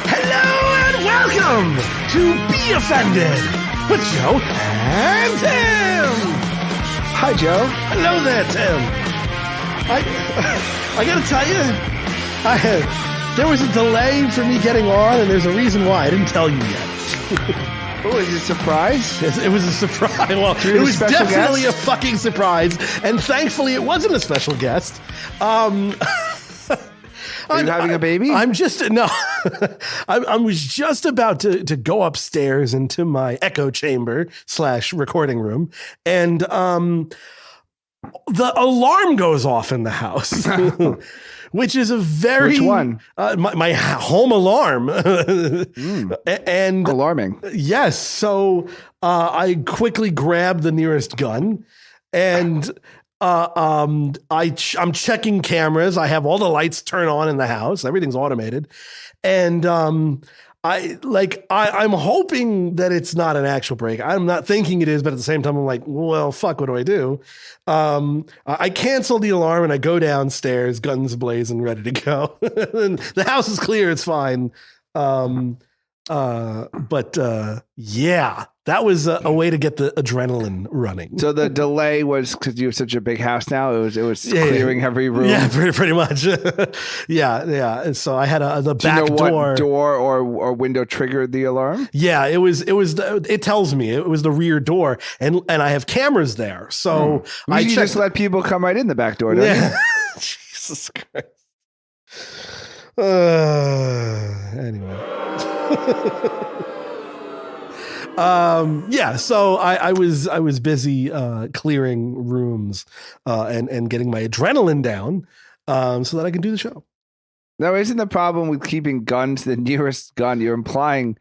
Hello and welcome to Be Offended with Joe and Tim. Hi, Joe. Hello there, Tim. I gotta tell you, there was a delay for me getting on, and there's a reason why. I didn't tell you yet. Oh, is it a surprise? It was a surprise. Well, it was definitely a fucking surprise, and thankfully it wasn't a special guest. Are you having a baby? I'm just no. I was just about to go upstairs into my echo chamber / recording room, and the alarm goes off in the house, which is a very Which one? My home alarm, and Alarming. Yes, so I quickly grabbed the nearest gun, and I'm checking cameras. I have all the lights turned on in the house. Everything's automated, and I'm hoping that it's not an actual break. I'm not thinking it is, but at the same time, I'm like, well, fuck, what do I do? I cancel the alarm and I go downstairs, guns blazing, ready to go. And the house is clear. It's fine. Yeah, that was a way to get the adrenaline running. So the delay was because you have such a big house now. It was clearing every room. Yeah, pretty much. yeah. And so I had the back door. What door or window triggered the alarm? Yeah, it tells me it was the rear door, and I have cameras there. So I just let people come right in the back door, don't you? Jesus Christ. Anyway. So I was busy clearing rooms and getting my adrenaline down so that I can do the show. Now, isn't the problem with keeping guns the nearest gun? You're implying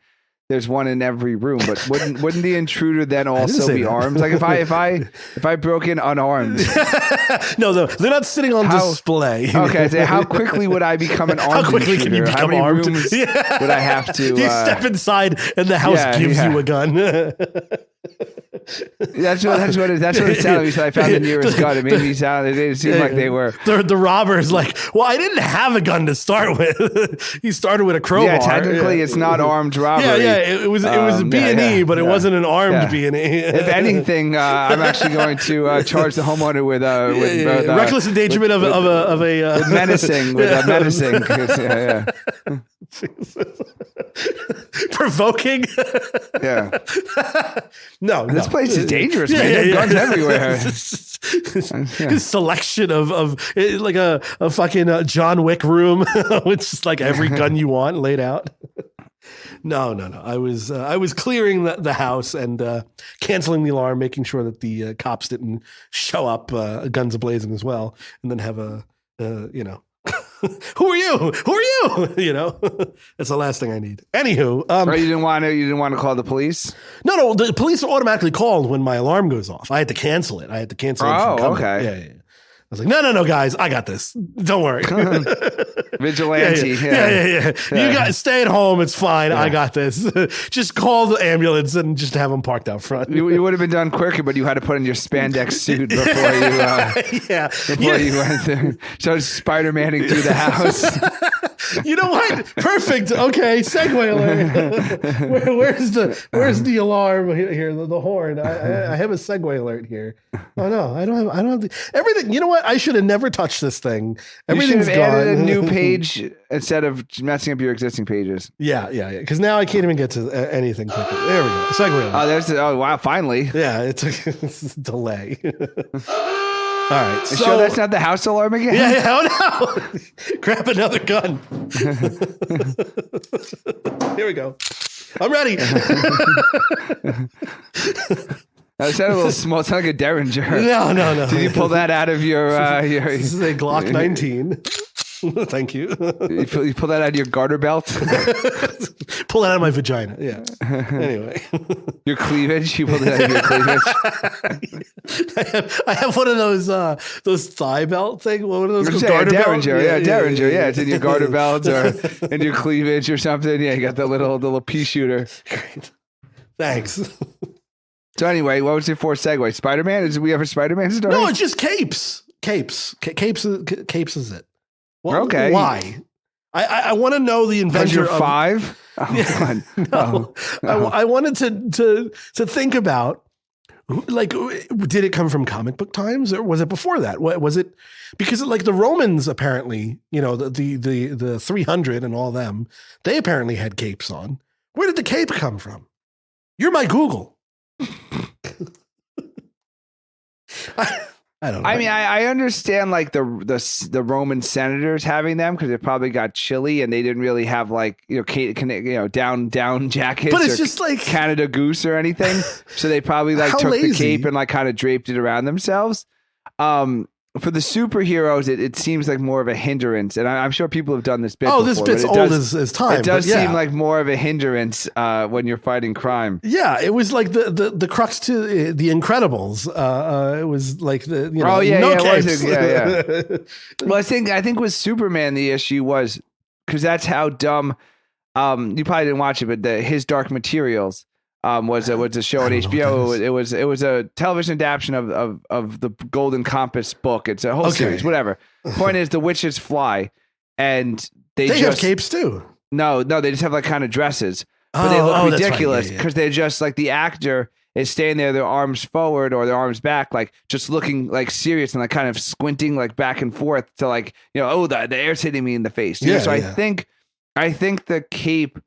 there's one in every room, but wouldn't the intruder then also be armed? Like if I broke in unarmed. No, they're not sitting on display. Okay, so how quickly would I become an armed How quickly intruder? can you become how many armed? rooms would I have to? You step inside and the house gives you a gun. That's what it sounded like. So I found the nearest gun. It made me sound. It seemed like they were the robbers. Like, well, I didn't have a gun to start with. He started with a crowbar. Yeah, technically, it's not armed robbery. Yeah. It was a B&E, but it wasn't an armed B&E. If anything, I'm actually going to charge the homeowner with reckless endangerment of a with menacing. Yeah. Provoking. Yeah. No, this place is dangerous, man. There's guns everywhere. His selection of like a fucking John Wick room with just like every gun you want laid out. No. I was clearing the house and canceling the alarm, making sure that the cops didn't show up, guns ablazing as well, and then have who are you? That's the last thing I need. Anywho, you didn't want to call the police? No, the police are automatically called when my alarm goes off. I had to cancel it. Oh, okay. Yeah. I was like, no, guys, I got this. Don't worry. Vigilante. Yeah. You guys stay at home. It's fine. Yeah. I got this. Just call the ambulance and just have them parked out front. You would have been done quicker, but you had to put in your spandex suit before you went there. So Spider-Maning through the house. You know what? Perfect. Okay, segue alert. Where's the alarm here? The horn. I have a segue alert here. Oh no, I don't have everything. You know what? I should have never touched this thing. Everything's you should have added gone. a new page instead of messing up your existing pages. Yeah. Because now I can't even get to anything quickly. There we go. Segue alert. Oh wow! Finally. Yeah, it took a delay. All right. So that's not the house alarm again? Yeah. Oh no! Grab another gun. Here we go. I'm ready. That sounded a little small. It sounded like a Derringer. No. Did you pull that out of your... This is a Glock 19. Thank you. You pull that out of your garter belt? Pull it out of my vagina. Yeah. Anyway. Your cleavage? You pulled it out of your cleavage? I have one of those thigh belt thing. One of those garter Derringer. Yeah, Derringer. Yeah, it's in your garter belt or in your cleavage or something. Yeah, you got the little pea shooter. Great. Thanks. So anyway, what was your fourth segue? Spider-Man? Did we have a Spider-Man story? No, it's just capes. Capes is it. Well, okay. Why? I want to know the inventor of 5. Oh, no. I wanted to think about, like, did it come from comic book times or was it before that? What was it? Because like the Romans apparently, the 300 and all them, they apparently had capes on. Where did the cape come from? You're my Google. I don't know. I mean, I understand like the Roman senators having them because it probably got chilly and they didn't really have like down jackets. But it's just like Canada Goose or anything. So they probably like took lazy. the cape and like kind of draped it around themselves. For the superheroes, it seems like more of a hindrance, and I'm sure people have done this bit. Oh, this bit's old as time. It does seem like more of a hindrance when you're fighting crime. Yeah, it was like the crux to the Incredibles. It was like the Well, I think with Superman the issue was because that's how dumb. You probably didn't watch it, but His Dark Materials. Was a show on HBO. It was a television adaptation of the Golden Compass book. It's a whole series, whatever. Point is, the witches fly, and they just have capes too. No, they just have like kind of dresses, but they look ridiculous because they're just like the actor is standing there, their arms forward or their arms back, like just looking like serious and like kind of squinting like back and forth to like the air's hitting me in the face. So I think the cape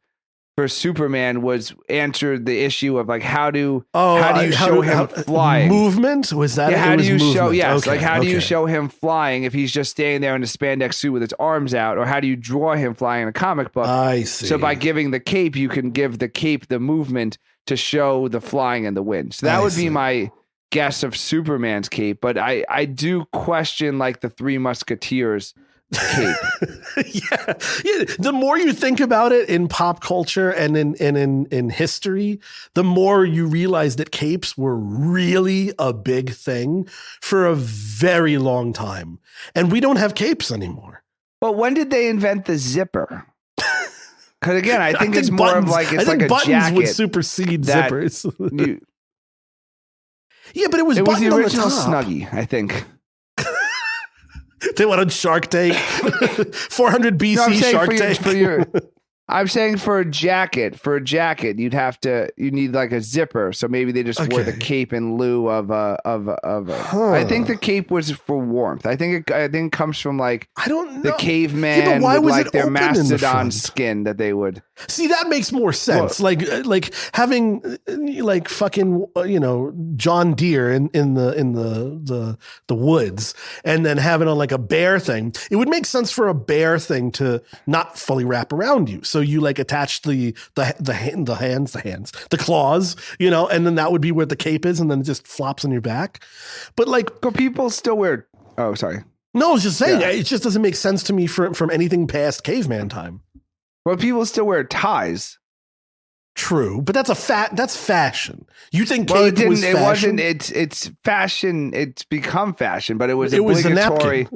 for Superman was answered the issue of like how do you show him flying? Movement? Was that? Yeah, how do you show? Yes, okay, like how do you show him flying if he's just standing there in a spandex suit with his arms out, or how do you draw him flying in a comic book? I see. So by giving the cape, you can give the cape the movement to show the flying and the wind. So that would be my guess of Superman's cape, but I do question like the Three Musketeers cape. yeah. The more you think about it in pop culture and in history, the more you realize that capes were really a big thing for a very long time. And we don't have capes anymore. But when did they invent the zipper? Because again, I think it's more of like it's like a buttons jacket would supersede zippers. Yeah, but it was the original on the top. Snuggie, I think. They went on Shark Tank, 400 BC Shark Tank. I'm saying for a jacket, you need like a zipper. So maybe they just wore the cape in lieu of a. I think the cape was for warmth. I think it comes from like the caveman with like their mastodon skin that they would. See, that makes more sense. Well, like having like fucking John Deere in the woods, and then having on like a bear thing. It would make sense for a bear thing to not fully wrap around you. So you like attach the claws, and then that would be where the cape is, and then it just flops on your back. But like, people still wear. Oh, sorry. No, I was just saying, it just doesn't make sense to me from anything past caveman time. Well, people still wear ties. True, but that's fashion. You think cape was fashion? It wasn't. It's fashion. It's become fashion, but it was obligatory.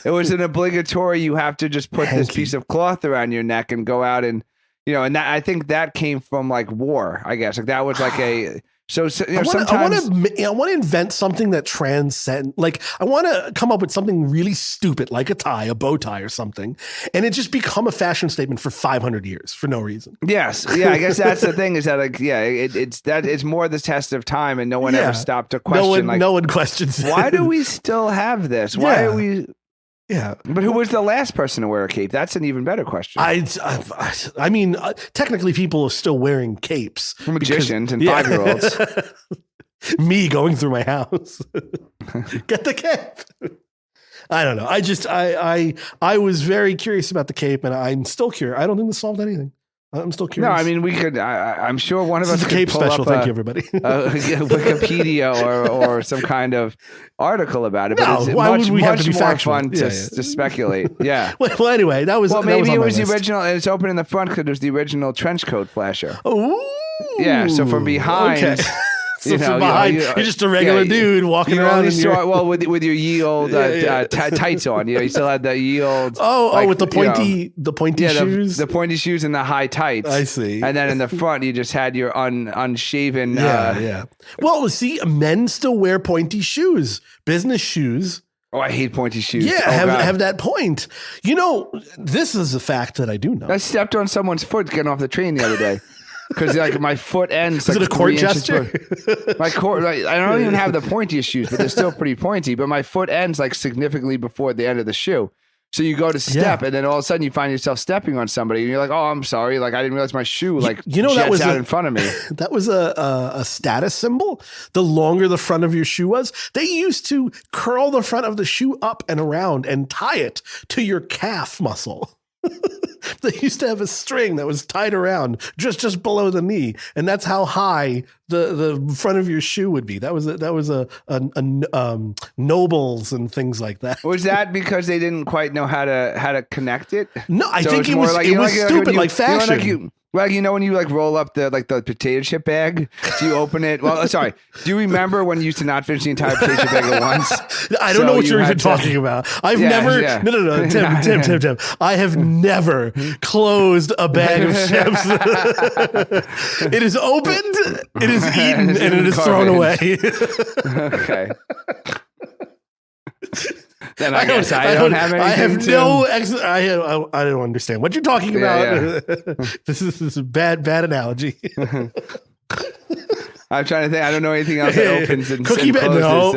It was an obligatory. You have to just put this piece of cloth around your neck and go out and and that I think that came from like war. I guess like that was like a. So I want to invent something that transcends. Like I want to come up with something really stupid, like a tie, a bow tie, or something, and it just become a fashion statement for 500 years for no reason. Yes, I guess that's the thing. Is that like it's more the test of time, and no one ever stopped to question. No one questions. Why do we still have this? Why are we? Yeah, but who was the last person to wear a cape? That's an even better question. I mean, technically, people are still wearing capes. Magicians and 5-year-olds. Me going through my house. Get the cape. I don't know. I was very curious about the cape, and I'm still curious. I don't think this solved anything. I'm still curious. No, I mean, we could. I'm sure one of us could pull special. Thank you, everybody. Wikipedia or some kind of article about it. But it's much more fun to speculate. Yeah. Well, anyway, that was. Well, maybe it was the original. It's open in the front because it was the original trench coat flasher. Oh. Yeah. So from behind. Okay. So from behind, you're just a regular dude walking around. With your ye old tights on. You still had the ye old. With the pointy, shoes. The pointy shoes and the high tights. I see. And then in the front, you just had your unshaven. Yeah. Well, see, men still wear pointy shoes, business shoes. Oh, I hate pointy shoes. Yeah, have that point. You know, this is a fact that I do know. I stepped on someone's foot getting off the train the other day. Because like my foot ends. Is it a court gesture? My court. Like, I don't even have the pointiest shoes, but they're still pretty pointy. But my foot ends like significantly before the end of the shoe. So you go to step, and then all of a sudden you find yourself stepping on somebody, and you're like, "Oh, I'm sorry. Like I didn't realize my shoe that was out in front of me." That was a status symbol. The longer the front of your shoe was, they used to curl the front of the shoe up and around and tie it to your calf muscle. They used to have a string that was tied around just below the knee, and that's how high the front of your shoe would be. That was a nobles and things like that. Was that because they didn't quite know how to connect it? No, I think it was stupid, like fashion. Like, you know, when you like roll up the potato chip bag, do you open it? Well, sorry. Do you remember when you used to not finish the entire potato chip bag at once? I don't know what you're even talking about. I've never. Yeah. No. Tim. I have never closed a bag of chips. It is opened, it is eaten, and it is thrown away. Okay. Then I guess I don't have anything. I have no. I don't understand what you're talking about. Yeah. This is a bad analogy. I'm trying to think. I don't know anything else that opens and cookie bag. No.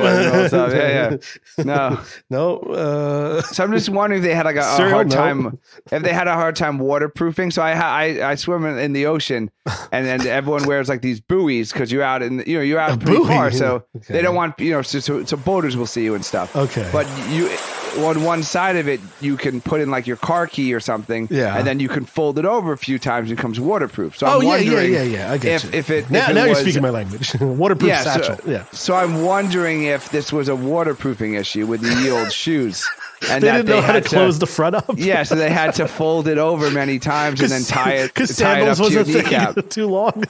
No. So I'm just wondering if they had like a hard time. If they had a hard time waterproofing. So I swim in the ocean, and then everyone wears like these buoys because you're out pretty far. So they don't want so boaters will see you and stuff. Okay. But you. On one side of it, you can put in like your car key or something, and then you can fold it over a few times and it becomes waterproof. So I'm wondering I get if it now you're speaking my language. Waterproof satchel. So I'm wondering if this was a waterproofing issue with the old shoes. And they didn't know how to close the front up. Yeah, so they had to fold it over many times and then tie it up to your kneecap. Too long.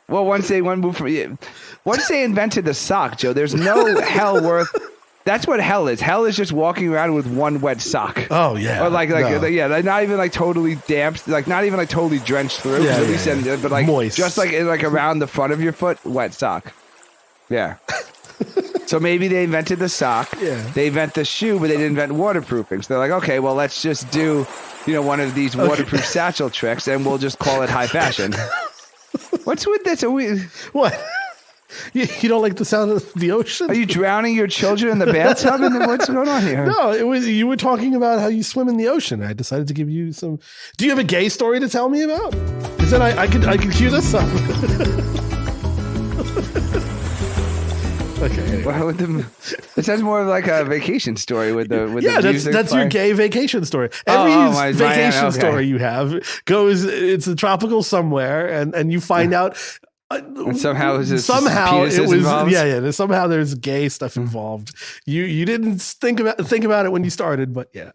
Well, once they invented the sock, Joe, there's no hell worth. That's what hell is. Hell is just walking around with one wet sock. Oh yeah. Or like not even like totally damp, like not even like totally drenched through. But like moist. Just like around the front of your foot, wet sock. Yeah. So maybe they invented the sock. Yeah. They invent the shoe, but they didn't invent waterproofing. So they're like, okay, well, let's just do, one of these waterproof satchel tricks, and we'll just call it high fashion. What's with this? What? You don't like the sound of the ocean? Are you drowning your children in the bathtub? What's going on here? No, you were talking about how you swim in the ocean. I decided to give you some. Do you have a gay story to tell me about? Because then I could cue this up. Okay. Anyway. Well, it sounds more like a vacation story with the music. That's your gay vacation story. Every vacation story you have it's a tropical somewhere, and you find out. And somehow it was involved? Somehow there's gay stuff involved. You didn't think about it when you started, but yeah.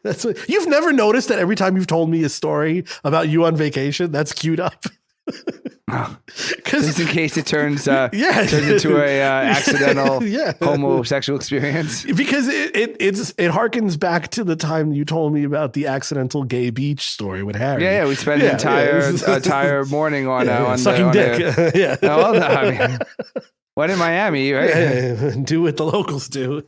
That's what, you've never noticed that every time you've told me a story about you on vacation, that's queued up. Just in case it turns into a accidental homosexual experience. Because it harkens back to the time you told me about the accidental gay beach story with Harry. Yeah, we spent the entire morning on sucking dick. What in Miami, right? Yeah, do what the locals do.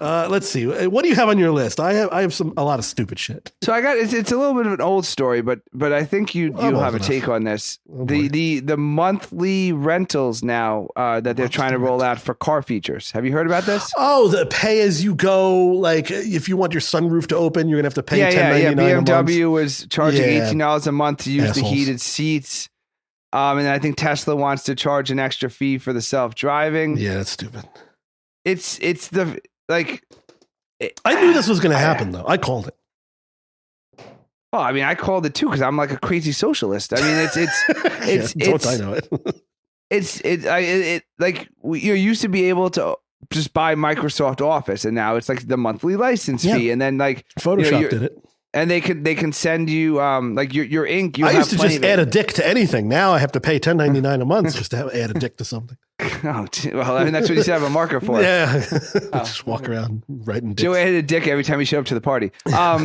Let's see. What do you have on your list? I have a lot of stupid shit. So I got it's a little bit of an old story, but I think you'll have a take on this. The monthly rentals now that they're trying to roll out for car features. Have you heard about this? Oh, the pay as you go. Like if you want your sunroof to open, you're gonna have to pay $10.99 BMW was charging $18 a month to use the heated seats. And I think Tesla wants to charge an extra fee for the self-driving. Yeah, that's stupid. It's the like. I knew this was going to happen, though. I called it. Oh, I mean, I called it too because I'm like a crazy socialist. I mean, it's don't I know it? You used to be able to just buy Microsoft Office, and now it's like the monthly license fee, and then like Photoshop did it. And they can send you like your ink. I used to just add a dick to anything. Now I have to pay $10.99 a month just to add a dick to something. Oh, well, I mean that's what you have a marker for. Yeah, just walk around writing dicks. Joe added a dick every time you show up to the party. No,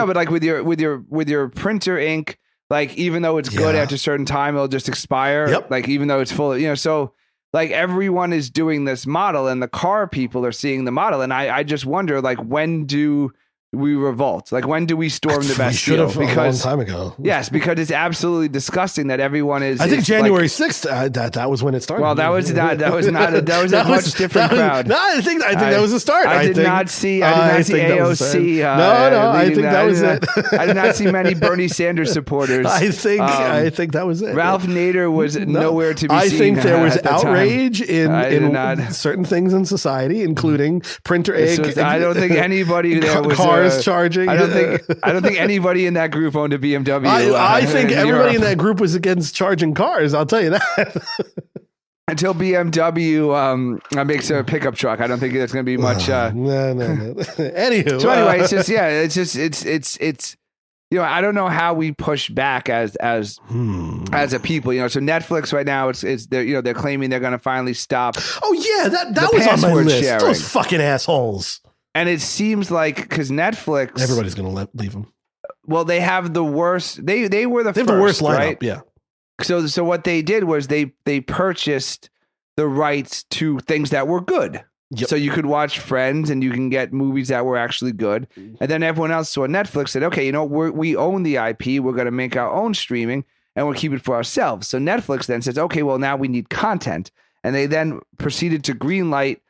but like with your printer ink, like even though it's good after a certain time, it'll just expire. Yep. Like even though it's full of, so like everyone is doing this model, and the car people are seeing the model. And I just wonder, like, when do we revolt? Like, when do we storm the Bastille? Because a long time ago. Yes, because it's absolutely disgusting that everyone is. I think January 6th. That was when it started. Well, that was a much different crowd. No, I think that was the start. I did not see AOC. I think that was it. I did not see many Bernie Sanders supporters. I think that was it. Ralph Nader was nowhere to be seen. I think there was outrage in certain things in society, including printer ink. I don't think anybody there was cars charging. I don't think anybody in that group owned a BMW. I think everybody in that group was against charging cars. I'll tell you that. Until BMW makes a pickup truck, I don't think there's going to be much. No. Anywho, so anyway, it's I don't know how we push back as a people. So Netflix right now, it's they're claiming they're going to finally stop. Oh yeah, that was on my list. Sharing. Those fucking assholes. And it seems like because Netflix, everybody's going to leave them. Well, they have the worst. They were the first, the worst lineup, right? Yeah. So what they did was they purchased the rights to things that were good. Yep. So you could watch Friends and you can get movies that were actually good. And then everyone else saw Netflix said, okay, we own the IP. We're going to make our own streaming and we'll keep it for ourselves. So Netflix then says, okay, well now we need content, and they then proceeded to greenlight.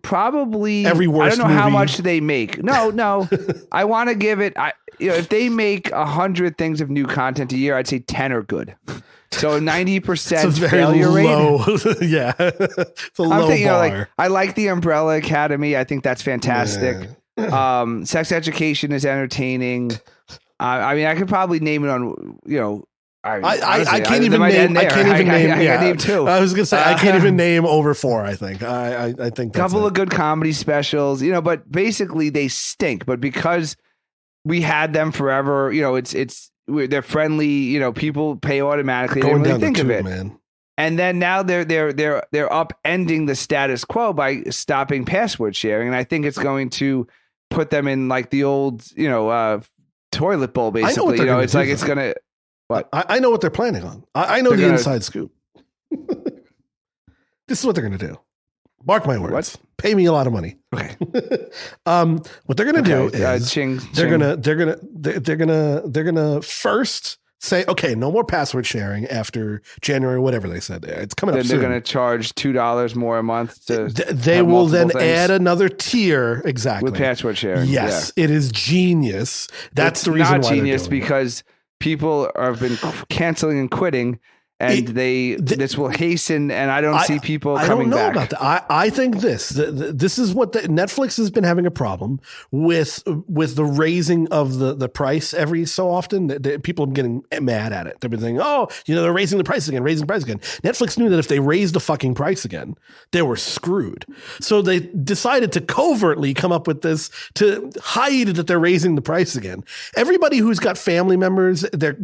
Probably every worst I don't know movie. How much they make. No. I want to give it. If they make 100 things of new content a year, I'd say 10 are good. So 90% failure rate. Yeah, it's a low bar. I like the Umbrella Academy. I think that's fantastic. Yeah. Sex Education is entertaining. I could probably name it on I can't even name. I can't even name. I name two. I was gonna say I can't even name over 4. I think. I think a couple of good comedy specials. But basically they stink. But because we had them forever, they're friendly. People pay automatically. They don't really think of it, man. And then now they're upending the status quo by stopping password sharing, and I think it's going to put them in like the old toilet bowl. Basically, it's like it's gonna. What? I know what they're planning on. I know the inside scoop. This is what they're going to do. Mark my words. What? Pay me a lot of money. Okay. What they're going to do is they're going to first say, okay, no more password sharing after January, whatever they said. It's coming up soon. They're going to charge $2 more a month to. They will then add another tier, exactly, with password sharing. Yes, it is genius. That's the reason why. It's not genius because people have been canceling and quitting, and this will hasten, and I don't see people coming back. I don't know about that. I think this is what Netflix has been having a problem with the raising of the price every so often. People are getting mad at it. They've been saying, they're raising the price again. Netflix knew that if they raised the fucking price again, they were screwed. So they decided to covertly come up with this to hide that they're raising the price again. Everybody who's got family members, their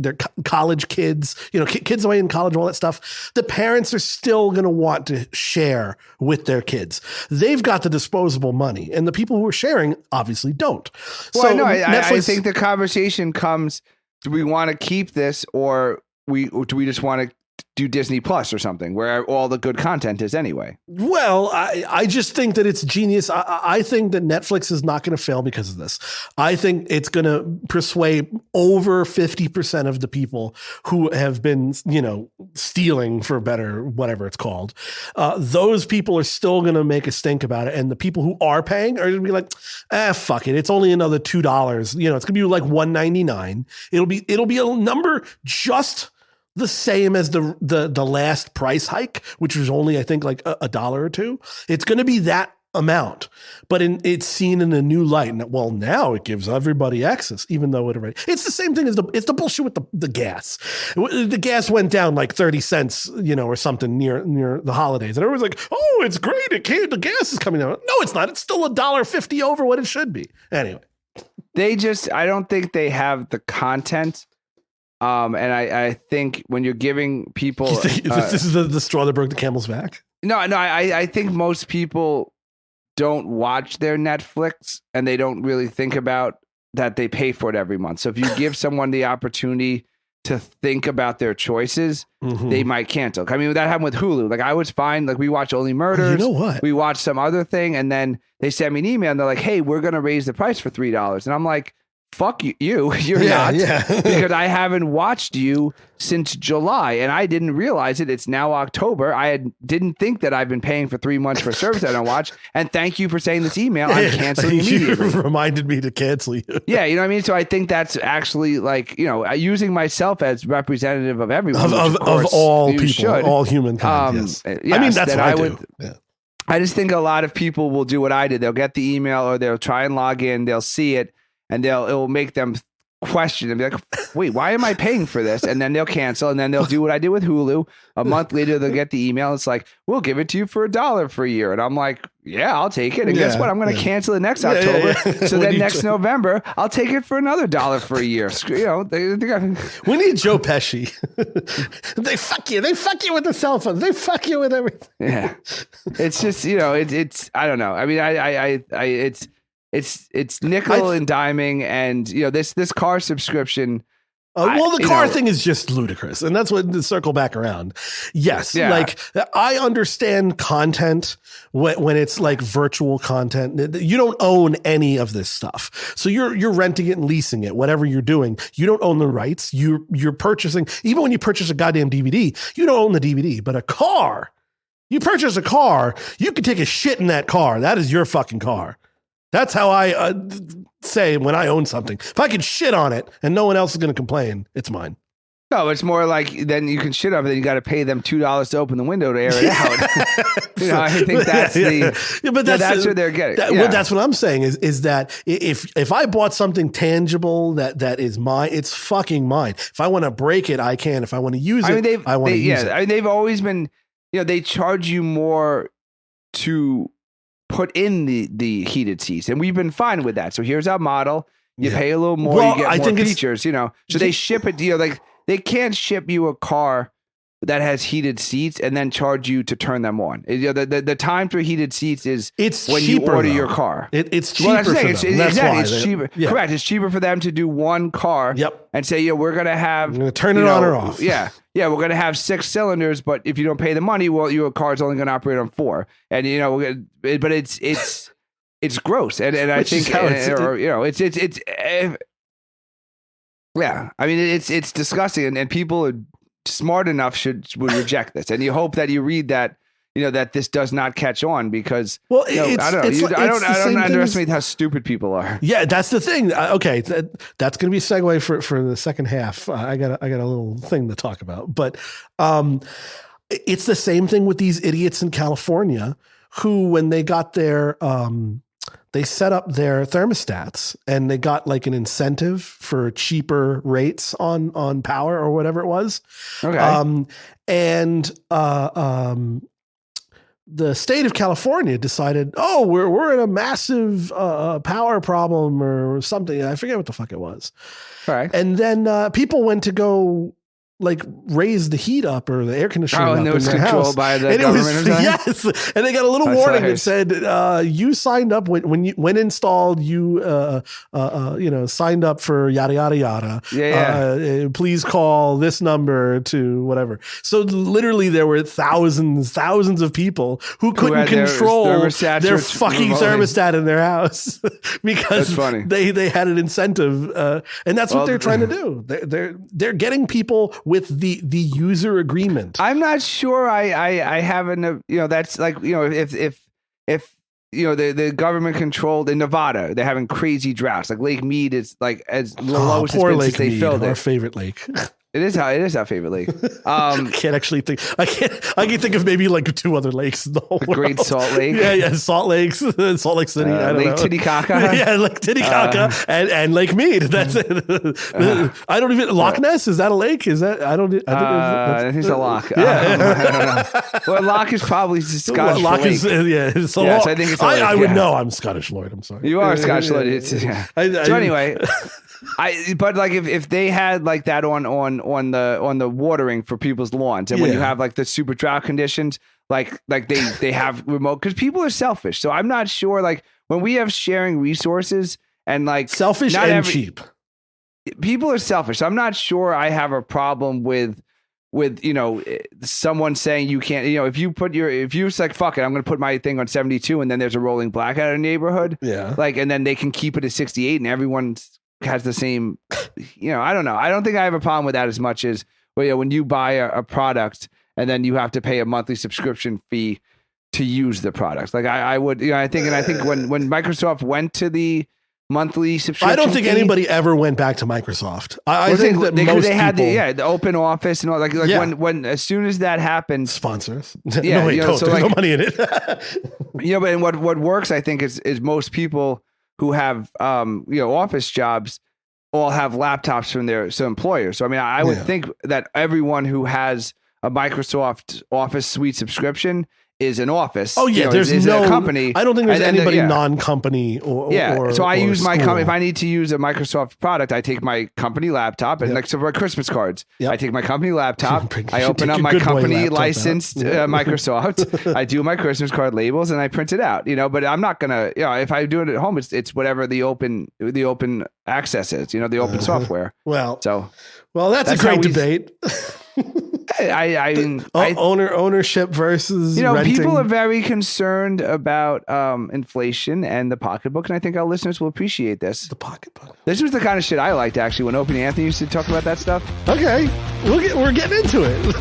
college kids, kids away in college, all that stuff, the parents are still going to want to share with their kids. They've got the disposable money, and the people who are sharing obviously don't. Well, no, I think the conversation comes, do we want to keep this, or do we just want to do Disney Plus or something where all the good content is anyway? Well, I just think that it's genius. I think that Netflix is not going to fail because of this. I think it's going to persuade over 50% of the people who have been, stealing, for better, whatever it's called. Those people are still going to make a stink about it. And the people who are paying are going to be like, fuck it. It's only another $2. It's going to be like $1.99. It'll be a number just the same as the last price hike, which was only, I think, like $1 or $2. It's going to be that amount, but it's seen in a new light. And well, now it gives everybody access, even though it's the same thing as it's the bullshit with the gas. The gas went down like 30 cents, or something near the holidays, and everyone's like, "Oh, it's great! The gas is coming down." No, it's not. It's still $1.50 over what it should be. Anyway, I don't think they have the content. And I think when you're giving people, this is the straw that broke the camel's back. No, I think most people don't watch their Netflix, and they don't really think about that they pay for it every month. So if you give someone the opportunity to think about their choices, they might cancel. I mean, that happened with Hulu. Like I was fine. Like we watched Only Murders. You know what? We watched some other thing, and then they sent me an email and they're like, "Hey, we're going to raise the price for $3." And I'm like, fuck you. You're not. Yeah. Because I haven't watched you since July and I didn't realize it. It's now October. Didn't think that I've been paying for 3 months for service I don't watch. And thank you for saying this email. I'm canceling immediately. You reminded me to cancel you. Yeah. You know what I mean? So I think that's actually like, using myself as representative of everyone. Of all people, should. All humankind. Yes. I mean, that's what I would. Yeah. I just think a lot of people will do what I did. They'll get the email or they'll try and log in. They'll see it. And it will make them question and be like, wait, why am I paying for this? And then they'll cancel. And then they'll do what I did with Hulu. A month later, they'll get the email. It's like, we'll give it to you for $1 for a year. And I'm like, yeah, I'll take it. And guess what? I'm going to cancel it next October. So then next November, I'll take it for another $1 for a year. We need Joe Pesci. They fuck you. They fuck you with the cell phone. They fuck you with everything. Yeah. It's just, it's, I don't know. I mean, it's nickel and diming, and this car subscription. The car thing is just ludicrous, and that's what to circle back around. Yes, like I understand content when it's like virtual content. You don't own any of this stuff, so you're renting it and leasing it. Whatever you're doing, you don't own the rights. You're purchasing. Even when you purchase a goddamn DVD, you don't own the DVD. But a car, you purchase a car, you can take a shit in that car. That is your fucking car. That's how I say when I own something. If I can shit on it and no one else is going to complain, it's mine. No, it's more like then you can shit on it, then you got to pay them $2 to open the window to air it out. I think that's but that's what they're getting. Well, that's what I'm saying is that if I bought something tangible that is mine, it's fucking mine. If I want to break it, I can. If I want to use it, I want to use it. I mean, they've always been, they charge you more to put in the heated seats, and we've been fine with that. So here's our model. You pay a little more, you get more features, so they ship it, like they can't ship you a car that has heated seats and then charge you to turn them on. The time for heated seats is when you order your car. It's cheaper for them. It's cheaper. Yeah. Correct. It's cheaper for them to do one car and say, we're going to turn it on or off. Yeah. Yeah, we're going to have 6 cylinders, but if you don't pay the money, well, your car's only going to operate on 4. And, but it's gross. And I think, I mean, it's disgusting. And people are smart enough would reject this. And you hope that you read that, that this does not catch on because, I don't underestimate how stupid people are. Yeah, that's the thing. Okay, that's going to be a segue for the second half. I got a little thing to talk about, but it's the same thing with these idiots in California who, when they got their they set up their thermostats and they got like an incentive for cheaper rates on power or whatever it was. Okay. The state of California decided, we're in a massive power problem or something. I forget what the fuck it was. Right. And then people went to go like raise the heat up or the air conditioning up and it was in their controlled house. by the government. Yes, and they got a little warning that said you signed up when installed. You signed up for yada yada yada. Yeah. Please call this number to whatever. So literally, there were thousands of people who couldn't control their fucking thermostat in their house because they had an incentive, and that's what they're trying to do. They're getting people with the user agreement. I'm not sure I haven't, that's like, if the government controlled in Nevada, they're having crazy droughts. Like Lake Mead is like as the lowest it's been since they filled it. Our favorite lake. It is our favorite lake. I can think of maybe like 2 other lakes in the whole world. Great Salt Lake. Yeah, Salt Lake City. I don't Lake know. Titicaca. Yeah, Lake Titicaca and Lake Mead. That's it. I don't even Loch Ness. Is that a lake? Is that I think it's a loch. Yeah. I don't know. Well, loch is probably Scottish. Loch is so I think it's. I would know. I'm Scottish Lloyd. I'm sorry. You are Scottish Lloyd. So anyway. But like if they had like that on the watering for people's lawns, and when you have like the super drought conditions, like they have remote, because people are selfish. So I'm not sure, like when we have sharing resources and like selfish and cheap. people are selfish. I'm not sure I have a problem with someone saying you can't, if you like, fuck it, I'm going to put my thing on 72 and then there's a rolling blackout in the neighborhood. Yeah. Like, and then they can keep it at 68 and everyone has the same, I don't know. I don't think I have a problem with that as much as, when you buy a product and then you have to pay a monthly subscription fee to use the product. Like I would, I think when Microsoft went to the monthly subscription, I don't think anybody ever went back to Microsoft. I think that most they had people, the open office and all, like when as soon as that happened, sponsors. Yeah, there's no money in it. But what works, I think, is most people who have office jobs all have laptops from their employers. So I mean, I would think that everyone who has a Microsoft Office Suite subscription is an office. Oh yeah, there's no a company. I don't think there's anybody non-company or so I use my company. If I need to use a Microsoft product, I take my company laptop and like so for Christmas cards, I take my company laptop. I open up my company licensed Microsoft. I do my Christmas card labels and I print it out. But I'm not gonna. If I do it at home, it's whatever the open access is. The open software. Well, that's a great debate. Ownership versus renting. People are very concerned about inflation and the pocketbook, and I think our listeners will appreciate this. The pocketbook. This was the kind of shit I liked, actually, when Opie and Anthony used to talk about that stuff. Okay, we're getting into it.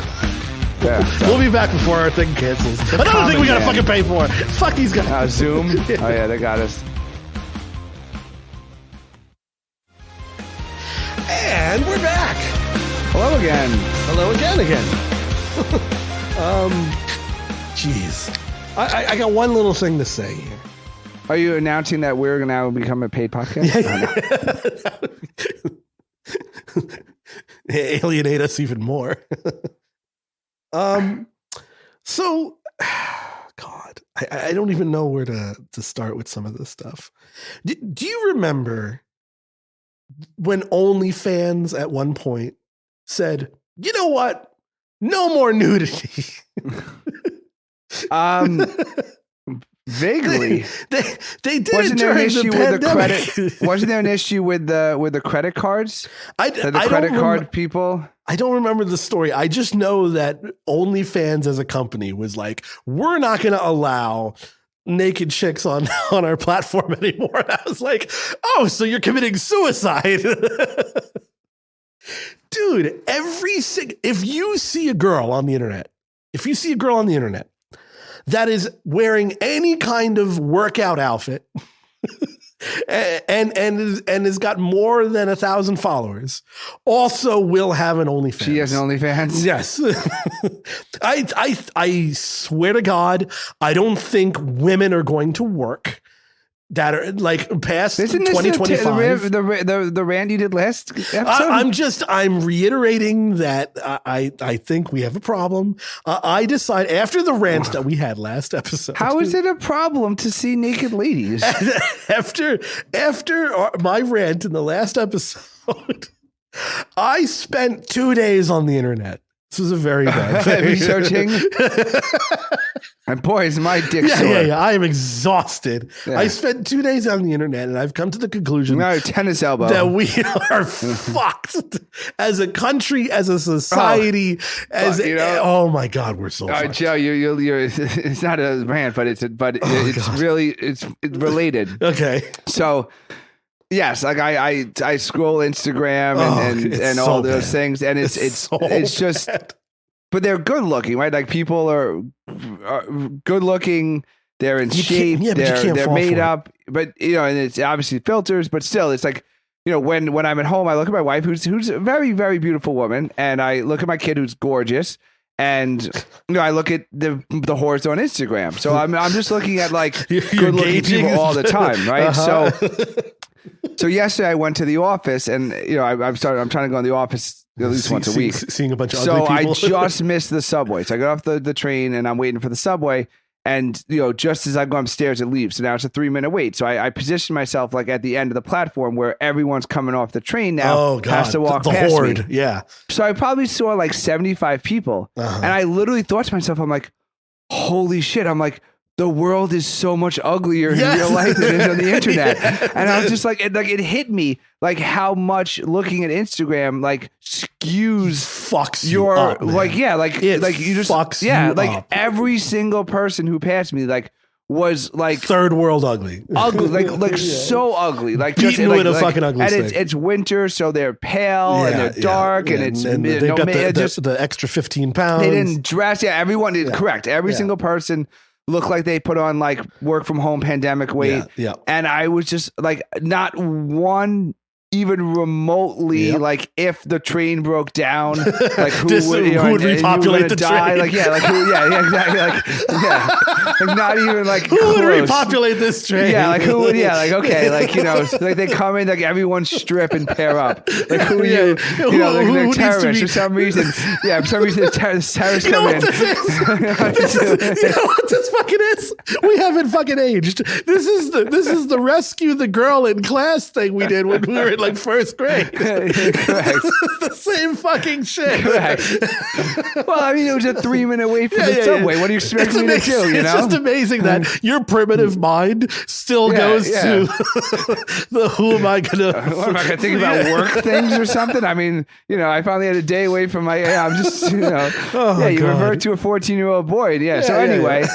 Yeah, we'll be back before our thing cancels. Another thing we gotta fucking pay for. Fuck these guys. Zoom. Oh yeah, they got us. And we're back. Hello again. Hello again. Jeez. I got one little thing to say here. Are you announcing that we're going to now become a paid podcast? Alienate us even more. So, God, I don't even know where to start with some of this stuff. Do you remember when OnlyFans at one point said, you know what? No more nudity. Vaguely. They did. Wasn't there an issue with the credit? Wasn't there an issue with the credit cards? The credit card people? I don't remember the story. I just know that OnlyFans as a company was like, we're not going to allow naked chicks on our platform anymore. And I was like, oh, so you're committing suicide. Dude, if you see a girl on the internet that is wearing any kind of workout outfit and has got more than 1,000 followers, also will have an OnlyFans. She has an OnlyFans? Yes. I swear to God, I don't think women are going to work that are like past 2025. The rant you did last episode? I'm reiterating that I think we have a problem. I decide after the rant that we had last episode. How is it a problem to see naked ladies? After my rant in the last episode, I spent 2 days on the internet. This was a very bad thing. Researching. And boy, is my dick sore. Yeah. I am exhausted. Yeah. I spent 2 days on the internet, and I've come to the conclusion tennis elbow that we are fucked as a country, as a society, oh my God, we're so fucked. Joe, you're it's not a rant, but it's related. Okay. So yes, like I scroll Instagram and all those things, and it's just bad. But they're good looking, right? Like people are good looking. They're in shape. They're made up. But and it's obviously filters. But still, it's like when I'm at home, I look at my wife, who's a very, very beautiful woman, and I look at my kid, who's gorgeous, and I look at the whores on Instagram. So I'm just looking at like good looking people all the time, right? So yesterday I went to the office, and I'm trying to go in the office at least once a week, seeing a bunch of ugly people. So I just missed the subway. So I got off the train, and I'm waiting for the subway, and just as I go upstairs, it leaves. So now it's a 3-minute wait. So I position myself like at the end of the platform where everyone's coming off the train now. Oh God, has to walk the past horde. Me. Yeah. So I probably saw like 75 people, and I literally thought to myself, I'm like, holy shit! I'm like, the world is so much uglier in real life than it is on the internet. And I was just like, it hit me like how much looking at Instagram like skews fucks your you up, man. like it like you just fucks you up. Every single person who passed me like was like third world ugly, so ugly, like just with a fucking ugly and stick. it's winter, so they're pale and they're dark and it's and they've got the extra 15 pounds. They didn't dress. Everyone did correct. Every single person looked like they put on like work from home pandemic weight. And I was just like, not one even remotely like if the train broke down, like who would repopulate the train? Like exactly, like not even like who close. Would repopulate this train? Like who would? Okay, like like they come in, like everyone strip and pair up. Like who you know, like they're terrorists for some reason. For some reason the terrorists come in. You know what this fucking is? We haven't fucking aged. This is the rescue the girl in class thing we did when we were in like first grade. Correct. The same fucking shit. Correct. Well, I mean, it was a 3-minute wait from the subway. What do you expect me to do? You know, it's just amazing that your primitive mind still goes to the who am I gonna? What am I gonna think about work things or something? I mean, I finally had a day away from my. I'm just, you revert to a 14-year-old boy. So anyway.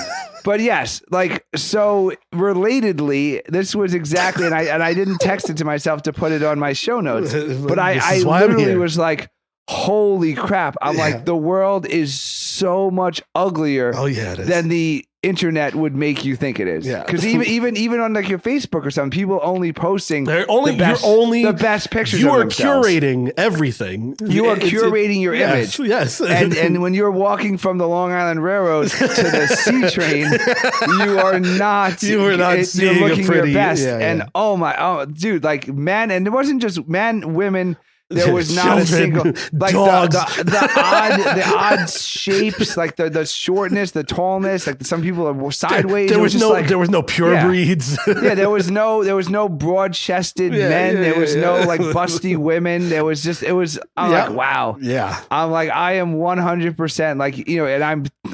But yes, like, so relatedly, this was exactly, and I didn't text it to myself to put it on my show notes, but I literally was like, holy crap. I'm like, the world is so much uglier than the internet would make you think it is. Because even on like your Facebook or something, people only posting the best pictures you of are themselves. Curating everything. You are curating your image. Yes. And when you're walking from the Long Island Railroad to the C train, you are not seeing you're looking a pretty, your best. And dude, like men, and it wasn't just men, women. There was not a single like the odd shapes, like the shortness, the tallness. Like some people are sideways. There was no pure breeds. There was no broad chested men. There was no like busty women. There was just I'm like, wow. I'm like, I am 100% like, and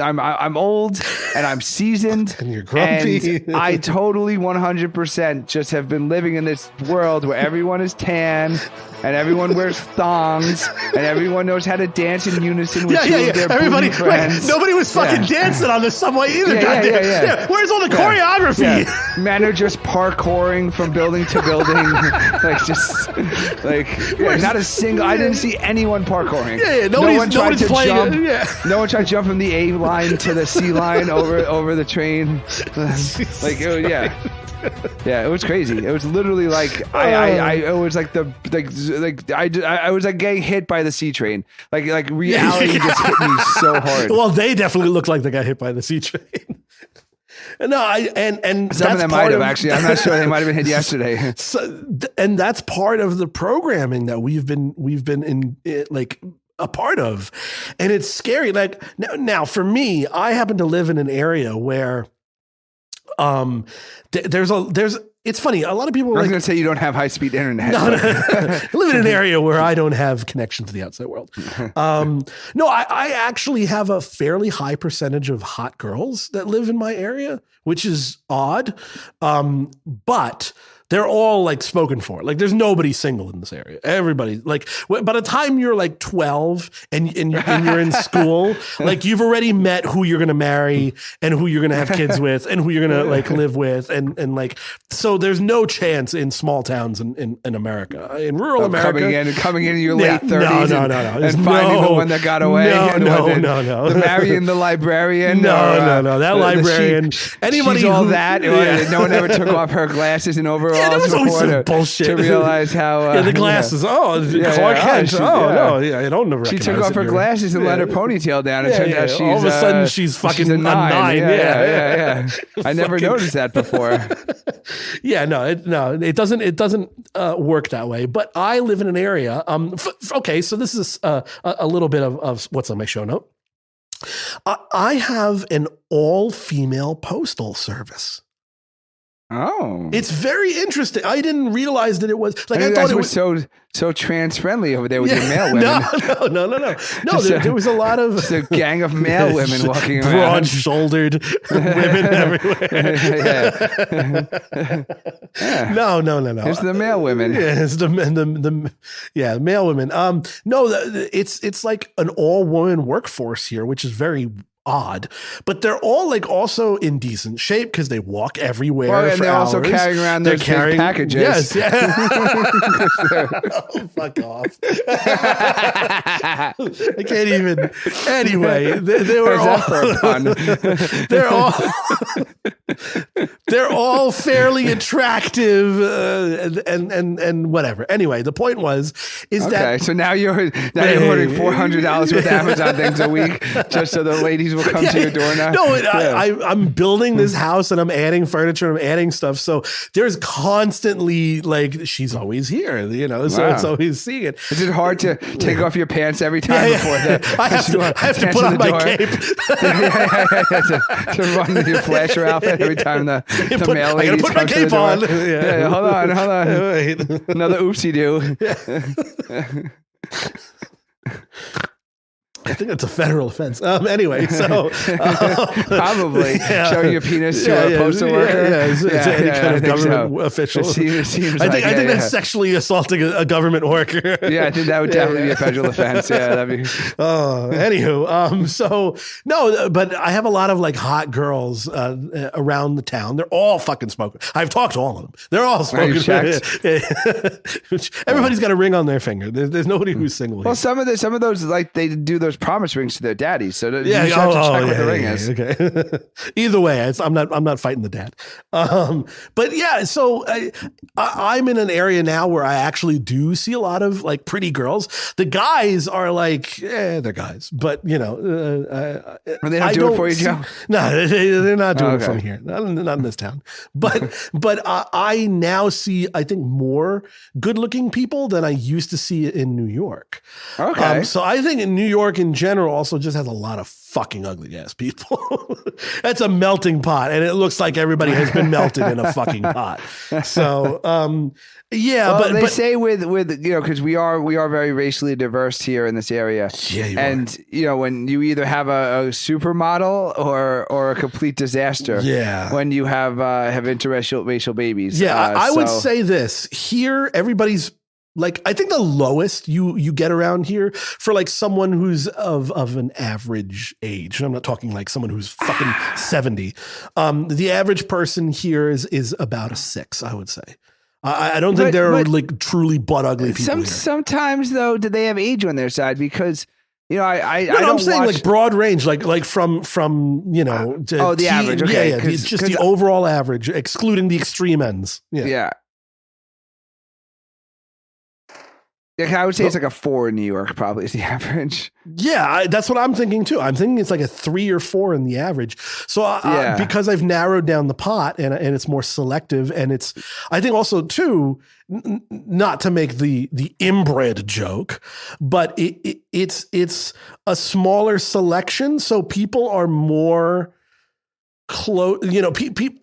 I'm old and I'm seasoned and you're grumpy. And I totally 100% just have been living in this world where everyone is tan and everyone wears thongs and everyone knows how to dance in unison with their everybody friends. Nobody was fucking dancing on the subway either. Where's all the choreography? Men are just parkouring from building to building. Not a single. I didn't see anyone parkouring. No one tried to jump. No one tried to jump from the A line to the C line over the train. It was crazy. It was literally like it was like I was like getting hit by the C train. Like reality just hit me so hard. Well, they definitely looked like they got hit by the C train. No, and some of them might have actually. I'm not sure. They might have been hit yesterday. And that's part of the programming that we've been in like a part of, and it's scary. Like now for me, I happen to live in an area where it's funny. A lot of people are going to say you don't have high speed internet. No. I live in an area where I don't have connection to the outside world. I actually have a fairly high percentage of hot girls that live in my area, which is odd. But they're all like spoken for. Like there's nobody single in this area. Everybody like by the time you're like 12 and you're in school, like you've already met who you're going to marry and who you're going to have kids with and who you're going to like live with. And like, so there's no chance in small towns in America, in rural America. Coming in your late 30s. No. And finding the one that got away. No. The marrying the librarian. No. That librarian. Anybody all that. No one ever took off her glasses and overalls. There was always some bullshit to realize how the glasses. Clark Kent. I don't know. She took off her glasses and let her ponytail down. It turned out she's all of a sudden she's fucking a 9. Yeah. I never noticed that before. It doesn't work that way. But I live in an area. Okay, so this is a little bit of what's on my show note. I have an all-female postal service. Oh, it's very interesting. I didn't realize that it was like I thought it was so trans friendly over there with your male women. No. There was a lot of just a gang of male women walking around, broad-shouldered women everywhere. Yeah. No. It's the male women. Yeah, it's the male women. No, it's like an all-woman workforce here, which is very odd, but they're all like also in decent shape because they walk everywhere. Well, and for they're hours. also carrying around those big packages. Yes, yeah. Oh, fuck off! I can't even. Anyway, they were all. They're all fairly attractive and whatever. Anyway, the point was that. So now you're ordering $400 worth of Amazon things a week just so the ladies will come to your door now. No, I'm building this house and I'm adding furniture, I'm adding stuff. So there's constantly like she's always here, so it's always seeing it. Is it hard to take off your pants every time before that? I have to put on my cape. To run with your flasher outfit every time the male ladies come to the door. I gotta put my cape on. Hold on. Wait. Another oopsie do. I think that's a federal offense. Anyway, so probably showing your penis to a postal worker. It's any kind of government official. It seems I think that's sexually assaulting a government worker. Yeah, I think that would definitely be a federal offense. Yeah, that'd be. Anywho, so no, but I have a lot of like hot girls around the town. They're all fucking smokers. I've talked to all of them. They're all smokers. Everybody's got a ring on their finger. There's nobody who's single. Well, some of those like they do those promise rings to their daddies, so you have to check what the ring is. Okay. Either way, I'm not fighting the dad. But yeah, so I'm in an area now where I actually do see a lot of like pretty girls. The guys are like, they're guys, but they don't do it for you, Joe. No, they're not doing it from here. Not in this town. But I now see, I think, more good-looking people than I used to see in New York. Okay. So I think in New York in general also just has a lot of fucking ugly ass people. That's a melting pot, and it looks like everybody has been melted in a fucking pot. So but they say with because we are very racially diverse here in this area. Yeah, when you either have a supermodel or a complete disaster. Yeah, when you have interracial babies. Yeah, I would say this here. Everybody's. Like, I think the lowest you get around here for like someone who's of an average age, and I'm not talking like someone who's fucking 70. The average person here is about a 6, I would say. I don't think there are like truly butt ugly people here. Sometimes though, do they have age on their side? Because I'm saying like broad range, like from the average. Okay, yeah, just the overall average, excluding the extreme ends. Yeah. I would say it's like a 4 in New York, probably is the average. Yeah, that's what I'm thinking too. I'm thinking it's like a 3 or 4 in the average. So because I've narrowed down the pot and it's more selective, and it's, I think also too, not to make the inbred joke, but it's a smaller selection. So people are more close,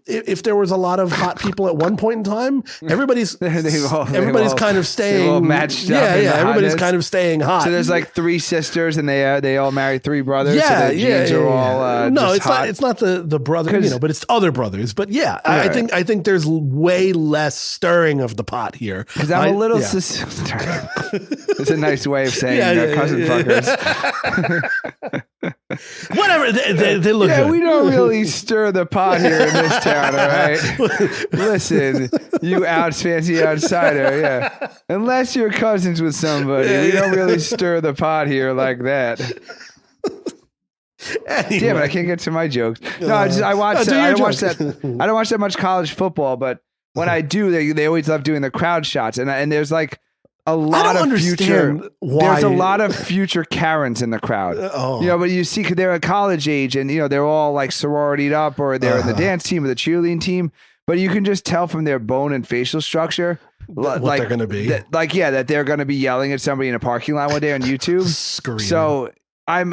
if there was a lot of hot people at one point in time, everybody's kind of staying all matched up. Everybody's kind of staying hot. So there's like 3 sisters, and they all married 3 brothers. Yeah, so their genes are all no, it's not the brother, but it's other brothers. But yeah, I think there's way less stirring of the pot here. Because I'm a little. It's a nice way of saying cousin fuckers. Whatever, they look good. We don't really stir the pot here in this town, all right? Listen, you fancy outsider, unless you're cousins with somebody, we don't really stir the pot here like that. Anyway. Damn it, I can't get to my jokes. No, I don't watch that much college football, but when I do, they always love doing the crowd shots, and there's like a lot of future. There's a lot of future Karens in the crowd. But you see, because they're at college age, and they're all like sororityed up, or they're in the dance team or the cheerleading team. But you can just tell from their bone and facial structure what they're going to be. That they're going to be yelling at somebody in a parking lot one day on YouTube. Screaming. So I don't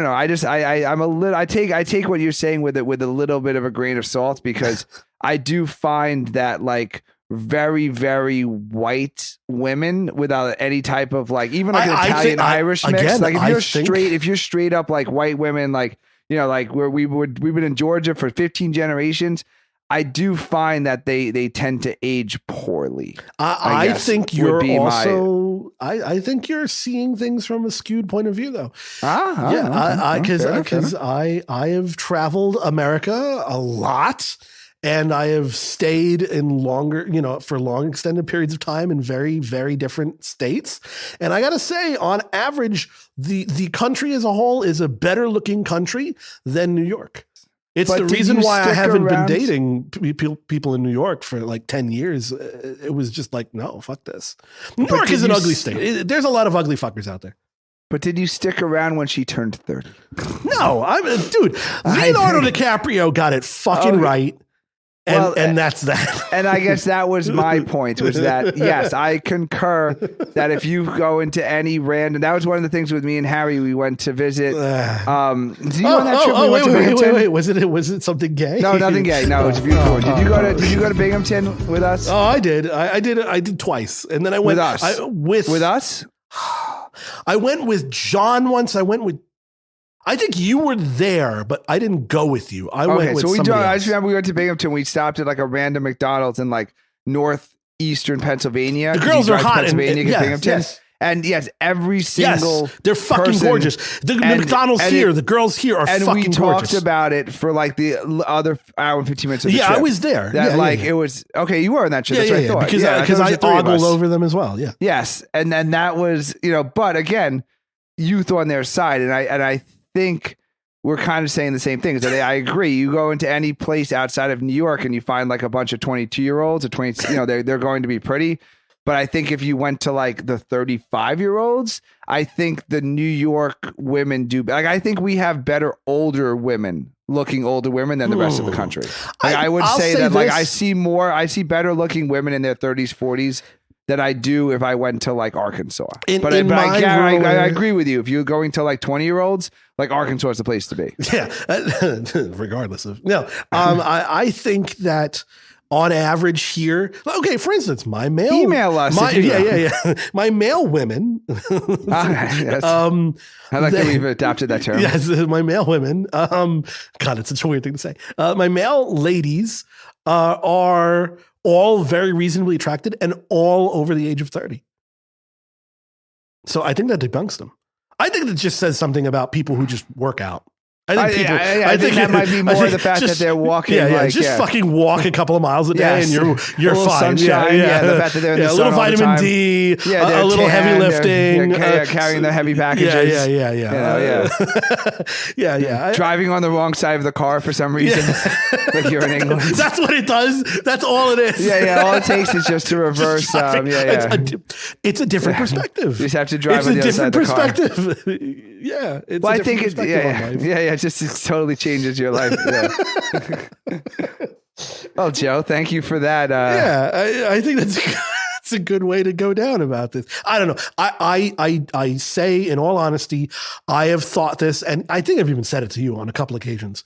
know. I take what you're saying with a little bit of a grain of salt, because I do find that like very, very white women without any type of like, even like an Italian Irish mix. Again, like if you're straight up like white women, like, like where we've been in Georgia for 15 generations. I do find that they tend to age poorly. I think you're also. I think you're seeing things from a skewed point of view, though. Because I have traveled America a lot, and I have stayed in for long extended periods of time in very, very different states. And I got to say, on average, the country as a whole is a better looking country than New York. It's the reason why I haven't been dating people in New York for like 10 years. It was just like, no, fuck this. New York is an ugly state. There's a lot of ugly fuckers out there. But did you stick around when she turned 30? No, dude, Leonardo DiCaprio got it fucking right. And that's that. And I guess that was my point, was that, yes, I concur that if you go into any random, that was one of the things with me and Harry, we went to visit. Did you on that trip? Wait. Was it something gay? No, nothing gay. No, it's beautiful. Did you go to Binghamton with us? Oh, I did. I did twice. And then I went with us. I went with John once. I think you were there, but I didn't go with you. I went with somebody else. I just remember we went to Binghamton. We stopped at like a random McDonald's in like northeastern Pennsylvania. The girls are hot in Binghamton. Yes. And yes, every single they're fucking gorgeous. The McDonald's here, the girls here are fucking gorgeous. And we talked about it for like the other hour and 15 minutes of the trip. I was there. It was, okay, you were in that trip. That's what I thought. Because I ogled over them as well, yeah. Yes, and then that was, but again, youth on their side, and I think we're kind of saying the same thing. So I agree. You go into any place outside of New York and you find like a bunch of 22-year-olds or 20, they're going to be pretty. But I think if you went to like the 35-year-olds, I think the New York women do. Like, I think we have better looking older women than the rest of the country. Like, I would say that like I see better looking women in their 30s, 40s than I do if I went to like Arkansas. I agree with you. If you're going to like 20-year-olds, like Arkansas is the place to be. Yeah, regardless of I think that on average here, okay, for instance, my male email us. My male women. Yes. I like that we've adopted that term. Yes, my male women. God, it's such a weird thing to say. My male ladies are all very reasonably attracted and all over the age of 30. So I think that debunks them. I think that just says something about people who just work out. I think that might be more the fact that they're walking. Fucking walk a couple of miles a day and you're fine. Sunshine, the fact that they're in the sun, a little vitamin D, a little heavy lifting, carrying the heavy packages. Driving on the wrong side of the car for some reason, like you're in England. That's what it does. That's all it is. All it takes is just to reverse. It's a different perspective. You just have to drive on the other side of the car. It's a different perspective. Yeah, it's a different perspective on life. It totally changes your life. Yeah. Well, Joe, thank you for that. I think that's a good way to go down about this. I don't know. I say, in all honesty, I have thought this, and I think I've even said it to you on a couple occasions.